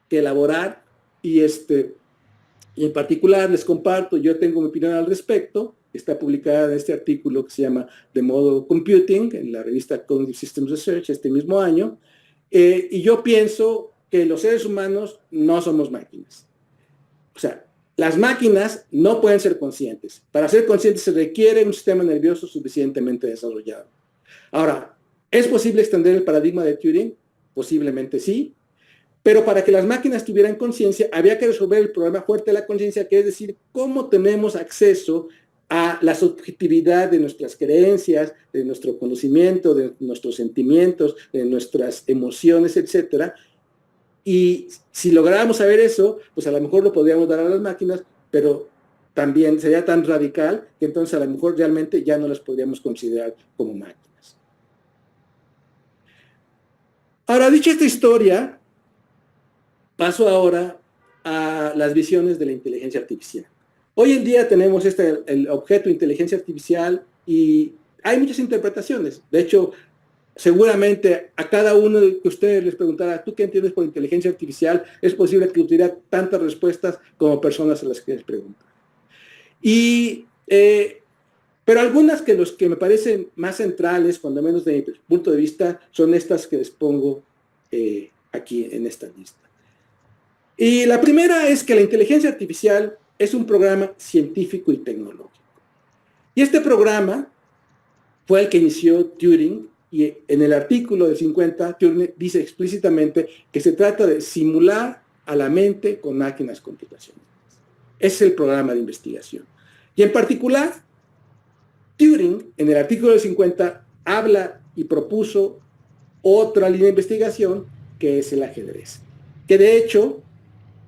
que elaborar y en particular les comparto, yo tengo mi opinión al respecto. Está publicada en este artículo que se llama The Model Computing, en la revista Cognitive Systems Research este mismo año. Y yo pienso que los seres humanos no somos máquinas. O sea, las máquinas no pueden ser conscientes. Para ser conscientes se requiere un sistema nervioso suficientemente desarrollado. Ahora, ¿es posible extender el paradigma de Turing? Posiblemente sí. Pero para que las máquinas tuvieran conciencia, había que resolver el problema fuerte de la conciencia, que es decir, cómo tenemos acceso a la subjetividad de nuestras creencias, de nuestro conocimiento, de nuestros sentimientos, de nuestras emociones, etcétera. Y si lográramos saber eso, pues a lo mejor lo podríamos dar a las máquinas, pero también sería tan radical que entonces a lo mejor realmente ya no las podríamos considerar como máquinas. Ahora, dicha esta historia, paso ahora a las visiones de la inteligencia artificial. Hoy en día tenemos el objeto inteligencia artificial y hay muchas interpretaciones. De hecho, seguramente a cada uno de ustedes les preguntará, ¿tú qué entiendes por inteligencia artificial? Es posible que tuviera tantas respuestas como personas a las que les preguntan. Pero algunas que me parecen más centrales, cuando menos de mi punto de vista, son estas que les pongo aquí en esta lista. Y la primera es que la inteligencia artificial es un programa científico y tecnológico. Y este programa fue el que inició Turing, y en el artículo del 50, Turing dice explícitamente que se trata de simular a la mente con máquinas computacionales. Ese es el programa de investigación. Y en particular, Turing, en el artículo del 50, habla y propuso otra línea de investigación, que es el ajedrez. Que de hecho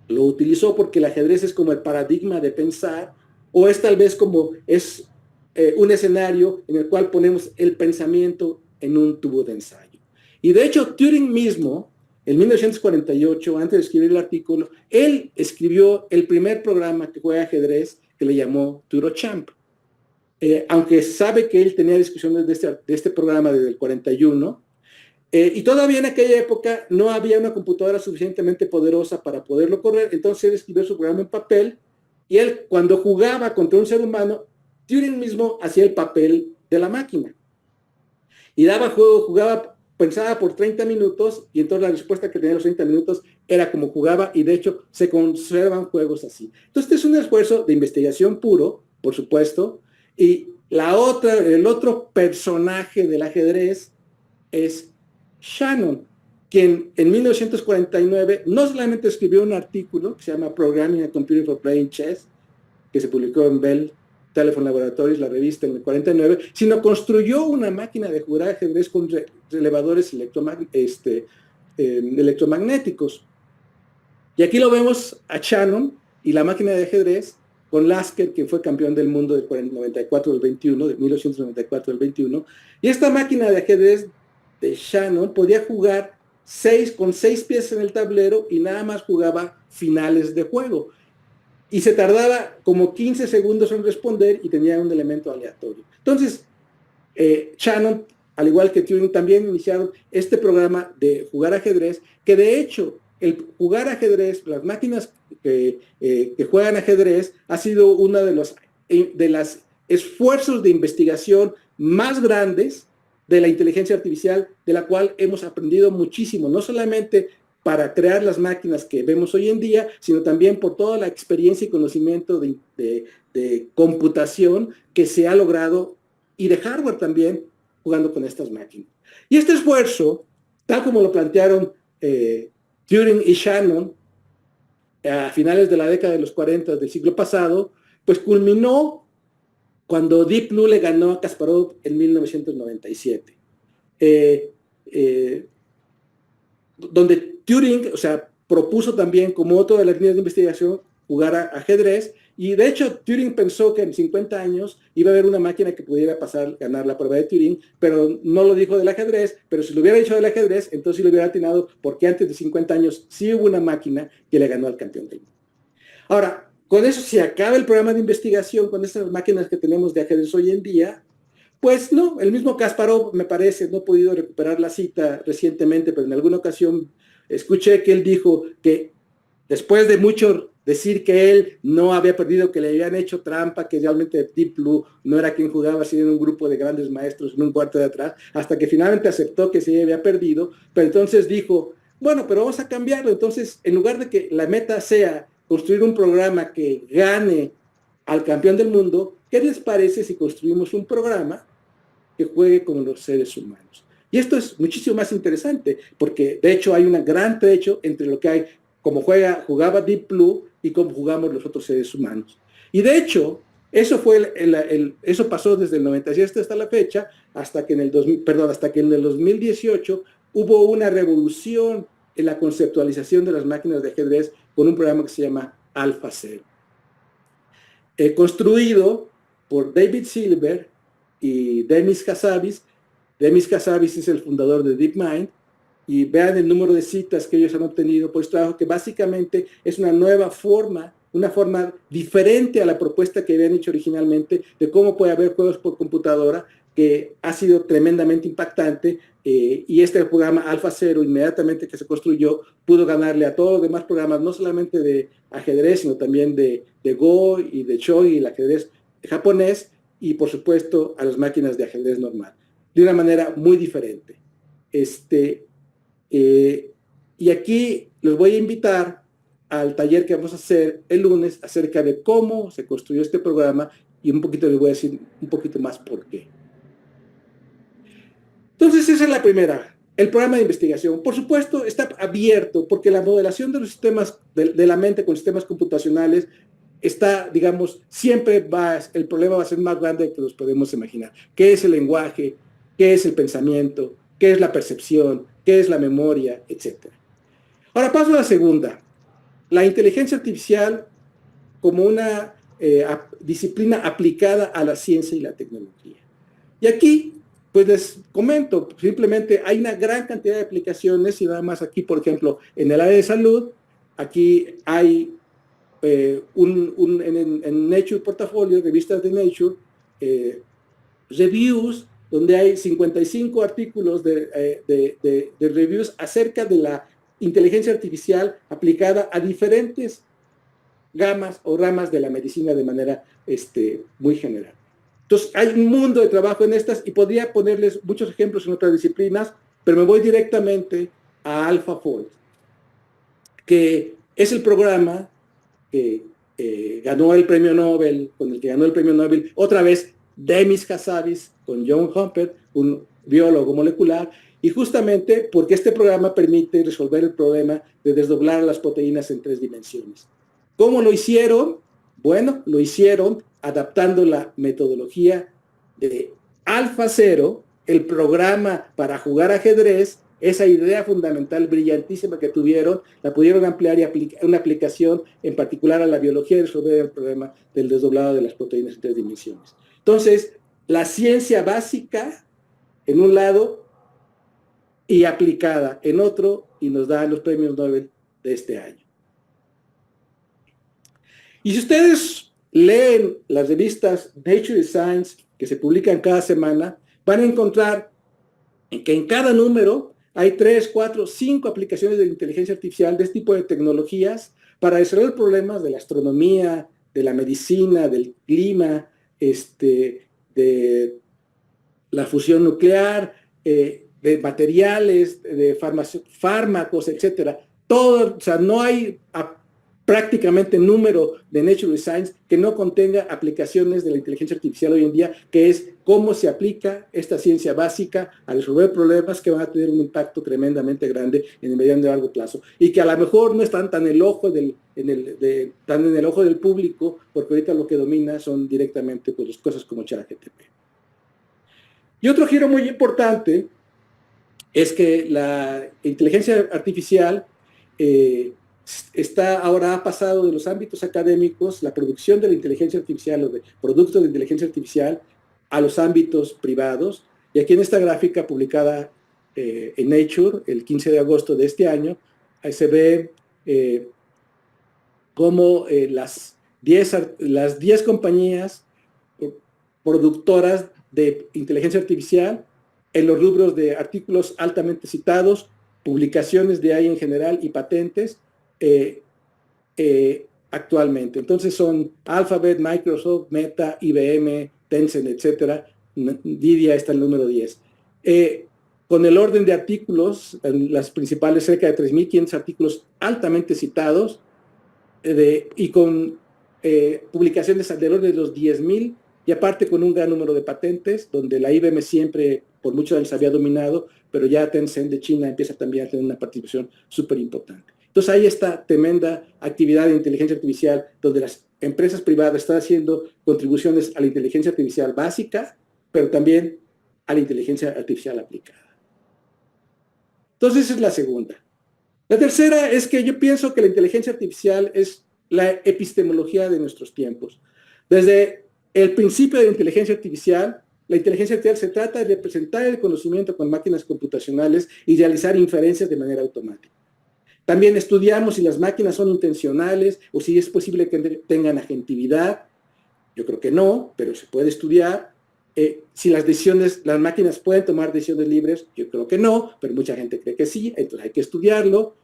lo utilizó porque el ajedrez es como el paradigma de pensar, o es tal vez como es un escenario en el cual ponemos el pensamiento en un tubo de ensayo. Y de hecho, Turing mismo, en 1948, antes de escribir el artículo, él escribió el primer programa que juega ajedrez, que le llamó TuroChamp. Aunque sabe que él tenía discusiones de este programa desde el 41, y todavía en aquella época no había una computadora suficientemente poderosa para poderlo correr, entonces él escribió su programa en papel, y él, cuando jugaba contra un ser humano, Turing mismo hacía el papel de la máquina. Y daba juego, jugaba, pensaba por 30 minutos, y entonces la respuesta que tenía los 30 minutos era como jugaba, y de hecho se conservan juegos así. Entonces, este es un esfuerzo de investigación puro, por supuesto, y el otro personaje del ajedrez es Shannon, quien en 1949 no solamente escribió un artículo que se llama Programming a Computer for Playing Chess, que se publicó en Bell Telephone Laboratories, la revista, en el 49, sino construyó una máquina de jugar ajedrez con relevadores electromagnéticos. Y aquí lo vemos a Shannon y la máquina de ajedrez con Lasker, quien fue campeón del mundo del 94 del 21, de 1994 del 21. Y esta máquina de ajedrez de Shannon podía jugar con 6 piezas en el tablero y nada más jugaba finales de juego. Y se tardaba como 15 segundos en responder y tenía un elemento aleatorio. Entonces, Shannon, al igual que Turing, también iniciaron este programa de jugar ajedrez, que de hecho, el jugar ajedrez, las máquinas que juegan ajedrez, ha sido uno de los esfuerzos de investigación más grandes de la inteligencia artificial, de la cual hemos aprendido muchísimo, no solamente para crear las máquinas que vemos hoy en día, sino también por toda la experiencia y conocimiento de computación que se ha logrado, y de hardware también, jugando con estas máquinas. Y este esfuerzo, tal como lo plantearon Turing y Shannon a finales de la década de los 40 del siglo pasado, pues culminó cuando Deep Blue le ganó a Kasparov en 1997. Donde Turing, o sea, propuso también, como otra de las líneas de investigación, jugar a ajedrez, y de hecho Turing pensó que en 50 años iba a haber una máquina que pudiera ganar la prueba de Turing, pero no lo dijo del ajedrez, pero si lo hubiera dicho del ajedrez, entonces sí lo hubiera atinado, porque antes de 50 años sí hubo una máquina que le ganó al campeón del mundo. Ahora, con eso se acaba el programa de investigación, con estas máquinas que tenemos de ajedrez hoy en día. Pues no, el mismo Kasparov, me parece, no he podido recuperar la cita recientemente, pero en alguna ocasión escuché que él dijo que después de mucho decir que él no había perdido, que le habían hecho trampa, que realmente Deep Blue no era quien jugaba, sino en un grupo de grandes maestros en un cuarto de atrás, hasta que finalmente aceptó que sí había perdido, pero entonces dijo, bueno, pero vamos a cambiarlo. Entonces, en lugar de que la meta sea construir un programa que gane al campeón del mundo, ¿qué les parece si construimos un programa que juegue con los seres humanos? Y esto es muchísimo más interesante, porque de hecho hay un gran trecho entre lo que hay, como jugaba Deep Blue y cómo jugamos los otros seres humanos. Y de hecho, eso eso pasó desde el 97 hasta la fecha, hasta que en el 2018 hubo una revolución en la conceptualización de las máquinas de ajedrez con un programa que se llama AlphaZero, construido por David Silver y Demis Hassabis. Demis Hassabis es el fundador de DeepMind, y vean el número de citas que ellos han obtenido por este trabajo, que básicamente es una nueva forma, una forma diferente a la propuesta que habían hecho originalmente de cómo puede haber juegos por computadora, que ha sido tremendamente impactante, y este programa AlphaZero, inmediatamente que se construyó, pudo ganarle a todos los demás programas, no solamente de ajedrez, sino también de Go y de Shogi, el ajedrez japonés, y por supuesto a las máquinas de ajedrez normal, de una manera muy diferente. Y aquí los voy a invitar al taller que vamos a hacer el lunes acerca de cómo se construyó este programa y un poquito les voy a decir un poquito más por qué. Entonces, esa es la primera, el programa de investigación. Por supuesto, está abierto porque la modelación de los sistemas, de la mente con sistemas computacionales, está, digamos, el problema va a ser más grande de lo que nos podemos imaginar. ¿Qué es el lenguaje? ¿Qué es el pensamiento? ¿Qué es la percepción? ¿Qué es la memoria? Etcétera. Ahora paso a la segunda. La inteligencia artificial como una disciplina aplicada a la ciencia y la tecnología. Y aquí, pues les comento, simplemente hay una gran cantidad de aplicaciones y nada más aquí, por ejemplo, en el área de salud, aquí hay en Nature Portafolio, revistas de Nature, reviews, donde hay 55 artículos de reviews acerca de la inteligencia artificial aplicada a diferentes gamas o ramas de la medicina de manera muy general. Entonces, hay un mundo de trabajo en estas y podría ponerles muchos ejemplos en otras disciplinas, pero me voy directamente a AlphaFold, que es el programa que ganó el premio Nobel, con el que ganó el premio Nobel, otra vez Demis Hassabis con John Humpert, un biólogo molecular, y justamente porque este programa permite resolver el problema de desdoblar las proteínas en 3 dimensiones. ¿Cómo lo hicieron? Bueno, lo hicieron adaptando la metodología de AlphaZero, el programa para jugar ajedrez, esa idea fundamental brillantísima que tuvieron, la pudieron ampliar y una aplicación en particular a la biología y resolver el problema del desdoblado de las proteínas en 3 dimensiones. Entonces, la ciencia básica en un lado y aplicada en otro, y nos da los premios Nobel de este año. Y si ustedes leen las revistas Nature y Science que se publican cada semana, van a encontrar que en cada número hay 3, 4, 5 aplicaciones de inteligencia artificial de este tipo de tecnologías para resolver problemas de la astronomía, de la medicina, del clima, de la fusión nuclear, de materiales, de fármacos, etcétera. Todo, o sea, no hay prácticamente número de Nature Science que no contenga aplicaciones de la inteligencia artificial hoy en día, que es cómo se aplica esta ciencia básica a resolver problemas que van a tener un impacto tremendamente grande en el mediano y largo plazo, y que a lo mejor no están tan en el ojo del público, porque ahorita lo que domina son directamente pues, cosas como ChatGPT. Y otro giro muy importante es que la inteligencia artificial ahora ha pasado de los ámbitos académicos, la producción de la inteligencia artificial o de productos de inteligencia artificial, a los ámbitos privados. Y aquí en esta gráfica publicada en Nature el 15 de agosto de este año, ahí se ve cómo las 10 compañías productoras de inteligencia artificial en los rubros de artículos altamente citados, publicaciones de AI en general y patentes actualmente. Entonces son Alphabet, Microsoft, Meta, IBM, Tencent, etcétera. NVIDIA está el número 10. Con el orden de artículos, las principales, cerca de 3.500 artículos altamente citados y con publicaciones del orden de los 10.000 y aparte con un gran número de patentes, donde la IBM siempre por muchos años había dominado, pero ya Tencent de China empieza también a tener una participación súper importante. Entonces hay esta tremenda actividad de inteligencia artificial donde las empresas privadas están haciendo contribuciones a la inteligencia artificial básica, pero también a la inteligencia artificial aplicada. Entonces esa es la segunda. La tercera es que yo pienso que la inteligencia artificial es la epistemología de nuestros tiempos. Desde el principio de la inteligencia artificial se trata de representar el conocimiento con máquinas computacionales y realizar inferencias de manera automática. También estudiamos si las máquinas son intencionales o si es posible que tengan agentividad. Yo creo que no, pero se puede estudiar. Si las máquinas pueden tomar decisiones libres, yo creo que no, pero mucha gente cree que sí, entonces hay que estudiarlo.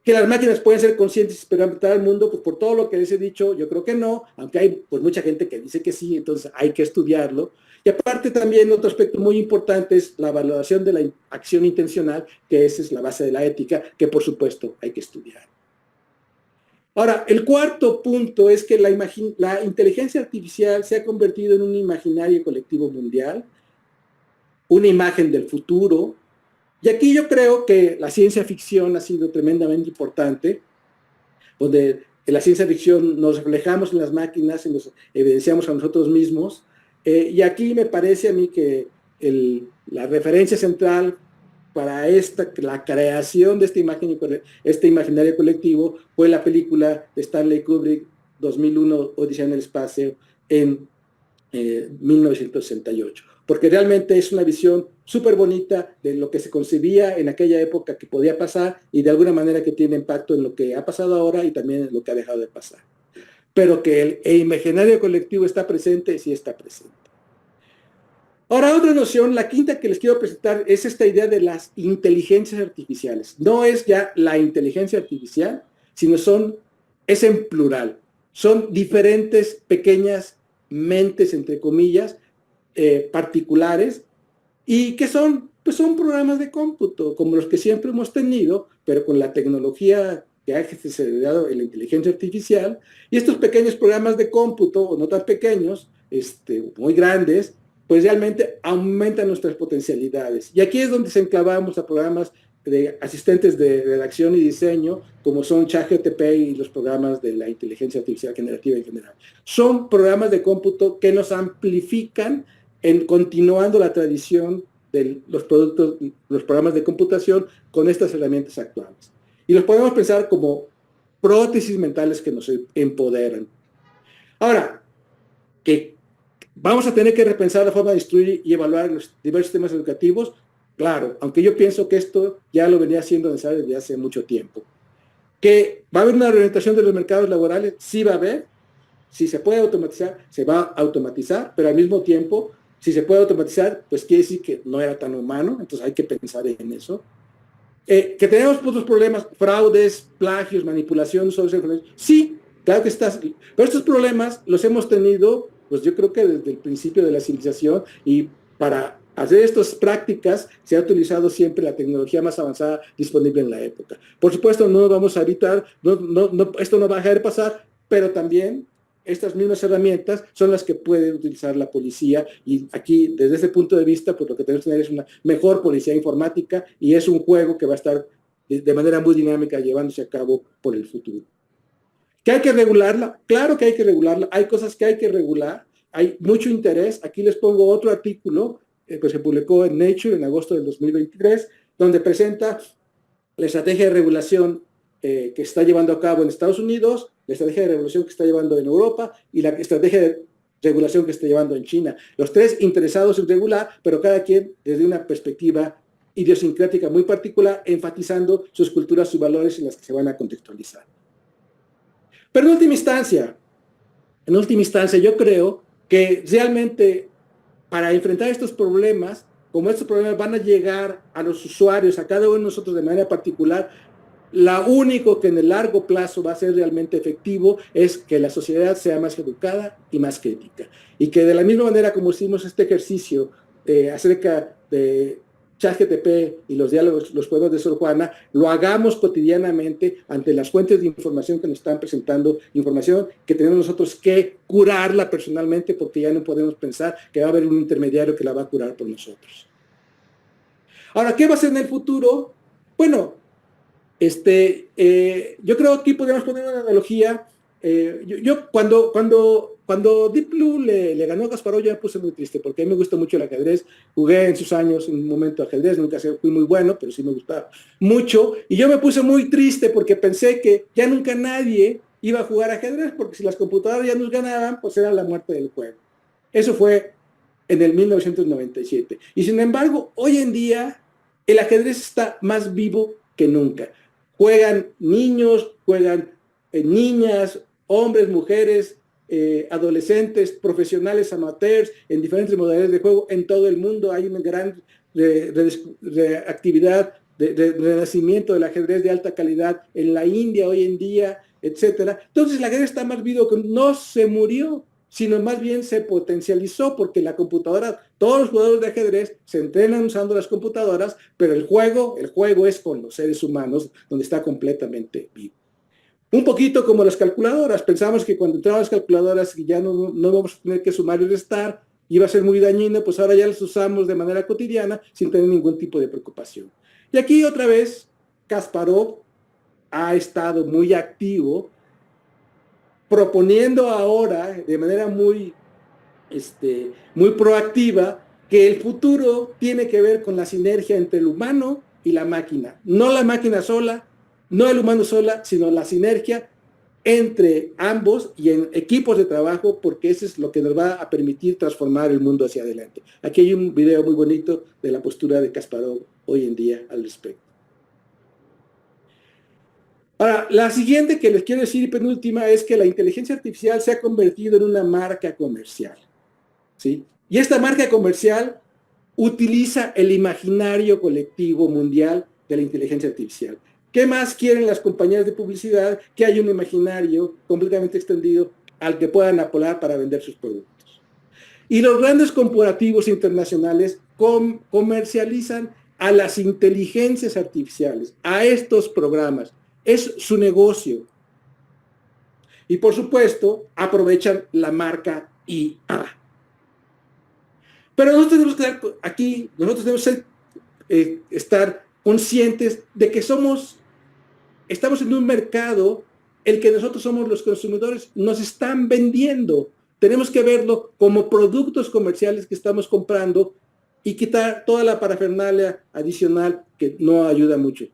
Que las máquinas pueden ser conscientes y experimentar el mundo, pues por todo lo que les he dicho, yo creo que no, aunque hay pues mucha gente que dice que sí, entonces hay que estudiarlo. Y aparte también otro aspecto muy importante es la valoración de la acción intencional, que esa es la base de la ética, que por supuesto hay que estudiar. Ahora, el cuarto punto es que la inteligencia artificial se ha convertido en un imaginario colectivo mundial, una imagen del futuro, y aquí yo creo que la ciencia ficción ha sido tremendamente importante, donde en la ciencia ficción nos reflejamos en las máquinas y nos evidenciamos a nosotros mismos, y aquí me parece a mí que la referencia central para la creación de este imaginario colectivo fue la película de Stanley Kubrick, 2001, Odisea en el espacio, en 1968, porque realmente es una visión súper bonita de lo que se concebía en aquella época que podía pasar y de alguna manera que tiene impacto en lo que ha pasado ahora y también en lo que ha dejado de pasar. Pero que el imaginario colectivo está presente, sí está presente. Ahora, otra noción, la quinta que les quiero presentar, es esta idea de las inteligencias artificiales. No es ya la inteligencia artificial, sino es en plural. Son diferentes pequeñas mentes, entre comillas, particulares, y que pues son programas de cómputo, como los que siempre hemos tenido, pero con la tecnología que ha desarrollado en la inteligencia artificial, y estos pequeños programas de cómputo, o no tan pequeños, muy grandes, pues realmente aumentan nuestras potencialidades. Y aquí es donde se enclavamos a programas de asistentes de redacción y diseño, como son ChatGPT y los programas de la inteligencia artificial generativa en general. Son programas de cómputo que nos amplifican continuando la tradición de los programas de computación con estas herramientas actuales. Y los podemos pensar como prótesis mentales que nos empoderan. Ahora, que vamos a tener que repensar la forma de instruir y evaluar los diversos sistemas educativos, claro, aunque yo pienso que esto ya lo venía siendo necesario desde hace mucho tiempo. Que va a haber una reorientación de los mercados laborales, sí va a haber. Si se puede automatizar, se va a automatizar, pero al mismo tiempo, si se puede automatizar, pues quiere decir que no era tan humano, entonces hay que pensar en eso. Que tenemos otros problemas, fraudes, plagios, manipulación, sí, claro que está, pero estos problemas los hemos tenido, pues yo creo que desde el principio de la civilización, y para hacer estas prácticas se ha utilizado siempre la tecnología más avanzada disponible en la época. Por supuesto, no nos vamos a evitar, esto no va a dejar de pasar, pero también estas mismas herramientas son las que puede utilizar la policía, y aquí, desde ese punto de vista, pues lo que tenemos que tener es una mejor policía informática, y es un juego que va a estar de manera muy dinámica llevándose a cabo por el futuro. ¿Que hay que regularla? Claro que hay que regularla, hay cosas que hay que regular, hay mucho interés. Aquí les pongo otro artículo que se publicó en Nature en agosto del 2023, donde presenta la estrategia de regulación que está llevando a cabo en Estados Unidos, la estrategia de regulación que está llevando en Europa y la estrategia de regulación que está llevando en China. Los tres interesados en regular, pero cada quien desde una perspectiva idiosincrática muy particular, enfatizando sus culturas, sus valores en las que se van a contextualizar. Pero en última instancia, yo creo que realmente para enfrentar estos problemas, como estos problemas van a llegar a los usuarios, a cada uno de nosotros de manera particular, lo único que en el largo plazo va a ser realmente efectivo es que la sociedad sea más educada y más crítica. Y que de la misma manera como hicimos este ejercicio acerca de ChatGPT y los diálogos, los juegos de Sor Juana, lo hagamos cotidianamente ante las fuentes de información que nos están presentando, información que tenemos nosotros que curarla personalmente, porque ya no podemos pensar que va a haber un intermediario que la va a curar por nosotros. Ahora, ¿qué va a ser en el futuro? Bueno, yo creo que aquí podríamos poner una analogía. Cuando Deep Blue le ganó a Kasparov, yo me puse muy triste, porque a mí me gusta mucho el ajedrez. Jugué en sus años en un momento ajedrez, nunca fui muy bueno, pero sí me gustaba mucho. Y yo me puse muy triste porque pensé que ya nunca nadie iba a jugar ajedrez, porque si las computadoras ya nos ganaban, pues era la muerte del juego. Eso fue en el 1997. Y sin embargo, hoy en día, el ajedrez está más vivo que nunca. Juegan niños, juegan niñas, hombres, mujeres, adolescentes, profesionales, amateurs, en diferentes modalidades de juego en todo el mundo. Hay una gran actividad de renacimiento del ajedrez de alta calidad en la India hoy en día, etcétera. Entonces el ajedrez está más vivo, que no se murió, sino más bien se potencializó, porque la computadora, todos los jugadores de ajedrez se entrenan usando las computadoras, pero el juego es con los seres humanos, donde está completamente vivo. Un poquito como las calculadoras. Pensamos que cuando entraban las calculadoras ya no vamos a tener que sumar y restar, iba a ser muy dañino, pues ahora ya las usamos de manera cotidiana sin tener ningún tipo de preocupación. Y aquí otra vez, Kasparov ha estado muy activo, proponiendo ahora de manera muy proactiva que el futuro tiene que ver con la sinergia entre el humano y la máquina. No la máquina sola, no el humano sola, sino la sinergia entre ambos y en equipos de trabajo, porque eso es lo que nos va a permitir transformar el mundo hacia adelante. Aquí hay un video muy bonito de la postura de Kasparov hoy en día al respecto. Ahora, la siguiente que les quiero decir y penúltima es que la inteligencia artificial se ha convertido en una marca comercial, ¿sí? Y esta marca comercial utiliza el imaginario colectivo mundial de la inteligencia artificial. ¿Qué más quieren las compañías de publicidad? Que haya un imaginario completamente extendido al que puedan apelar para vender sus productos. Y los grandes corporativos internacionales comercializan a las inteligencias artificiales, a estos programas. Es su negocio. Y por supuesto, aprovechan la marca IA. Pero nosotros tenemos que estar aquí, nosotros tenemos que estar conscientes de que estamos en un mercado el que nosotros somos los consumidores, nos están vendiendo. Tenemos que verlo como productos comerciales que estamos comprando y quitar toda la parafernalia adicional que no ayuda mucho.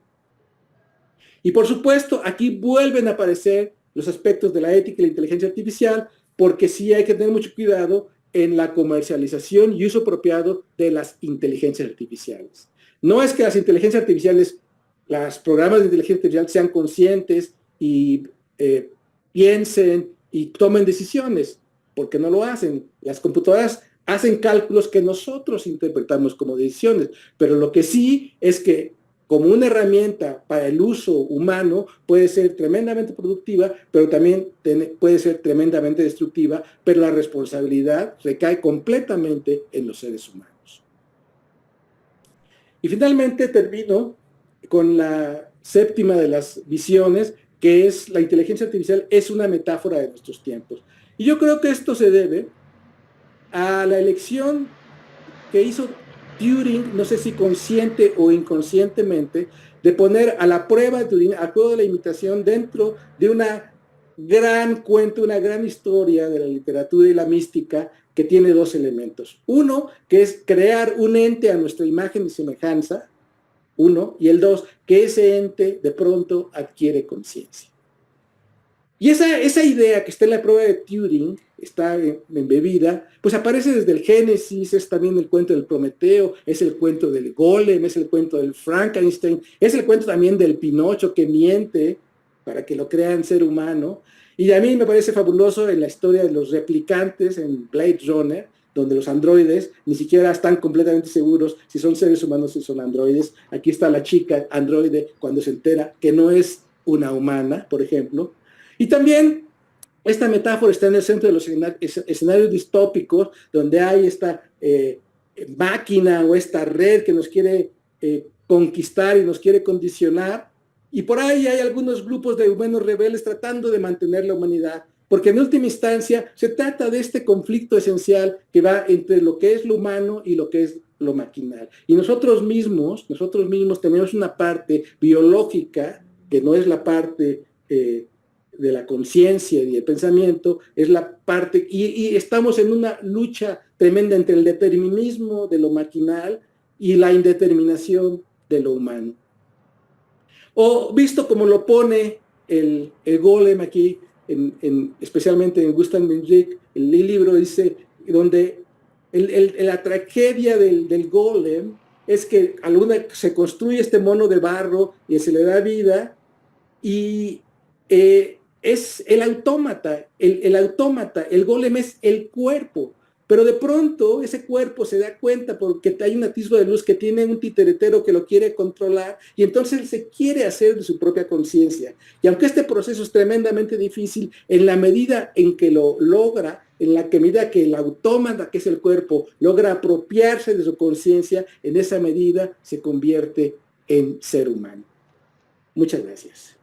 Y por supuesto, aquí vuelven a aparecer los aspectos de la ética y la inteligencia artificial, porque sí hay que tener mucho cuidado en la comercialización y uso apropiado de las inteligencias artificiales. No es que las inteligencias artificiales, los programas de inteligencia artificial sean conscientes y piensen y tomen decisiones, porque no lo hacen. Las computadoras hacen cálculos que nosotros interpretamos como decisiones, pero lo que sí es que como una herramienta para el uso humano puede ser tremendamente productiva, pero también puede ser tremendamente destructiva, pero la responsabilidad recae completamente en los seres humanos. Y finalmente termino con la séptima de las visiones, que es la inteligencia artificial es una metáfora de nuestros tiempos. Y yo creo que esto se debe a la elección que hizo Turing, no sé si consciente o inconscientemente, de poner a la prueba de Turing, al juego de la imitación, dentro de una gran cuento, una gran historia de la literatura y la mística que tiene dos elementos. Uno, que es crear un ente a nuestra imagen y semejanza, uno, y el dos, que ese ente de pronto adquiere conciencia. Y esa idea que está en la prueba de Turing, está embebida, pues aparece desde el Génesis, es también el cuento del Prometeo, es el cuento del Golem, es el cuento del Frankenstein, es el cuento también del Pinocho que miente para que lo crean ser humano. Y a mí me parece fabuloso en la historia de los replicantes en Blade Runner, donde los androides ni siquiera están completamente seguros si son seres humanos o si son androides. Aquí está la chica androide cuando se entera que no es una humana, por ejemplo. Y también esta metáfora está en el centro de los escenarios distópicos, donde hay esta máquina o esta red que nos quiere conquistar y nos quiere condicionar. Y por ahí hay algunos grupos de humanos rebeldes tratando de mantener la humanidad, porque en última instancia se trata de este conflicto esencial que va entre lo que es lo humano y lo que es lo maquinal. Y nosotros mismos tenemos una parte biológica, que no es la parte de la conciencia y el pensamiento, es la parte, y estamos en una lucha tremenda entre el determinismo de lo maquinal y la indeterminación de lo humano. O visto como lo pone el Golem aquí, especialmente en Gustav Meyrink, el libro dice, donde la tragedia del Golem es que se construye este mono de barro y se le da vida, y es el autómata, el Golem es el cuerpo, pero de pronto ese cuerpo se da cuenta porque hay un atisbo de luz que tiene un titeretero que lo quiere controlar, y entonces él se quiere hacer de su propia conciencia. Y aunque este proceso es tremendamente difícil, en la medida en que lo logra, en la medida que el autómata, que es el cuerpo, logra apropiarse de su conciencia, en esa medida se convierte en ser humano. Muchas gracias.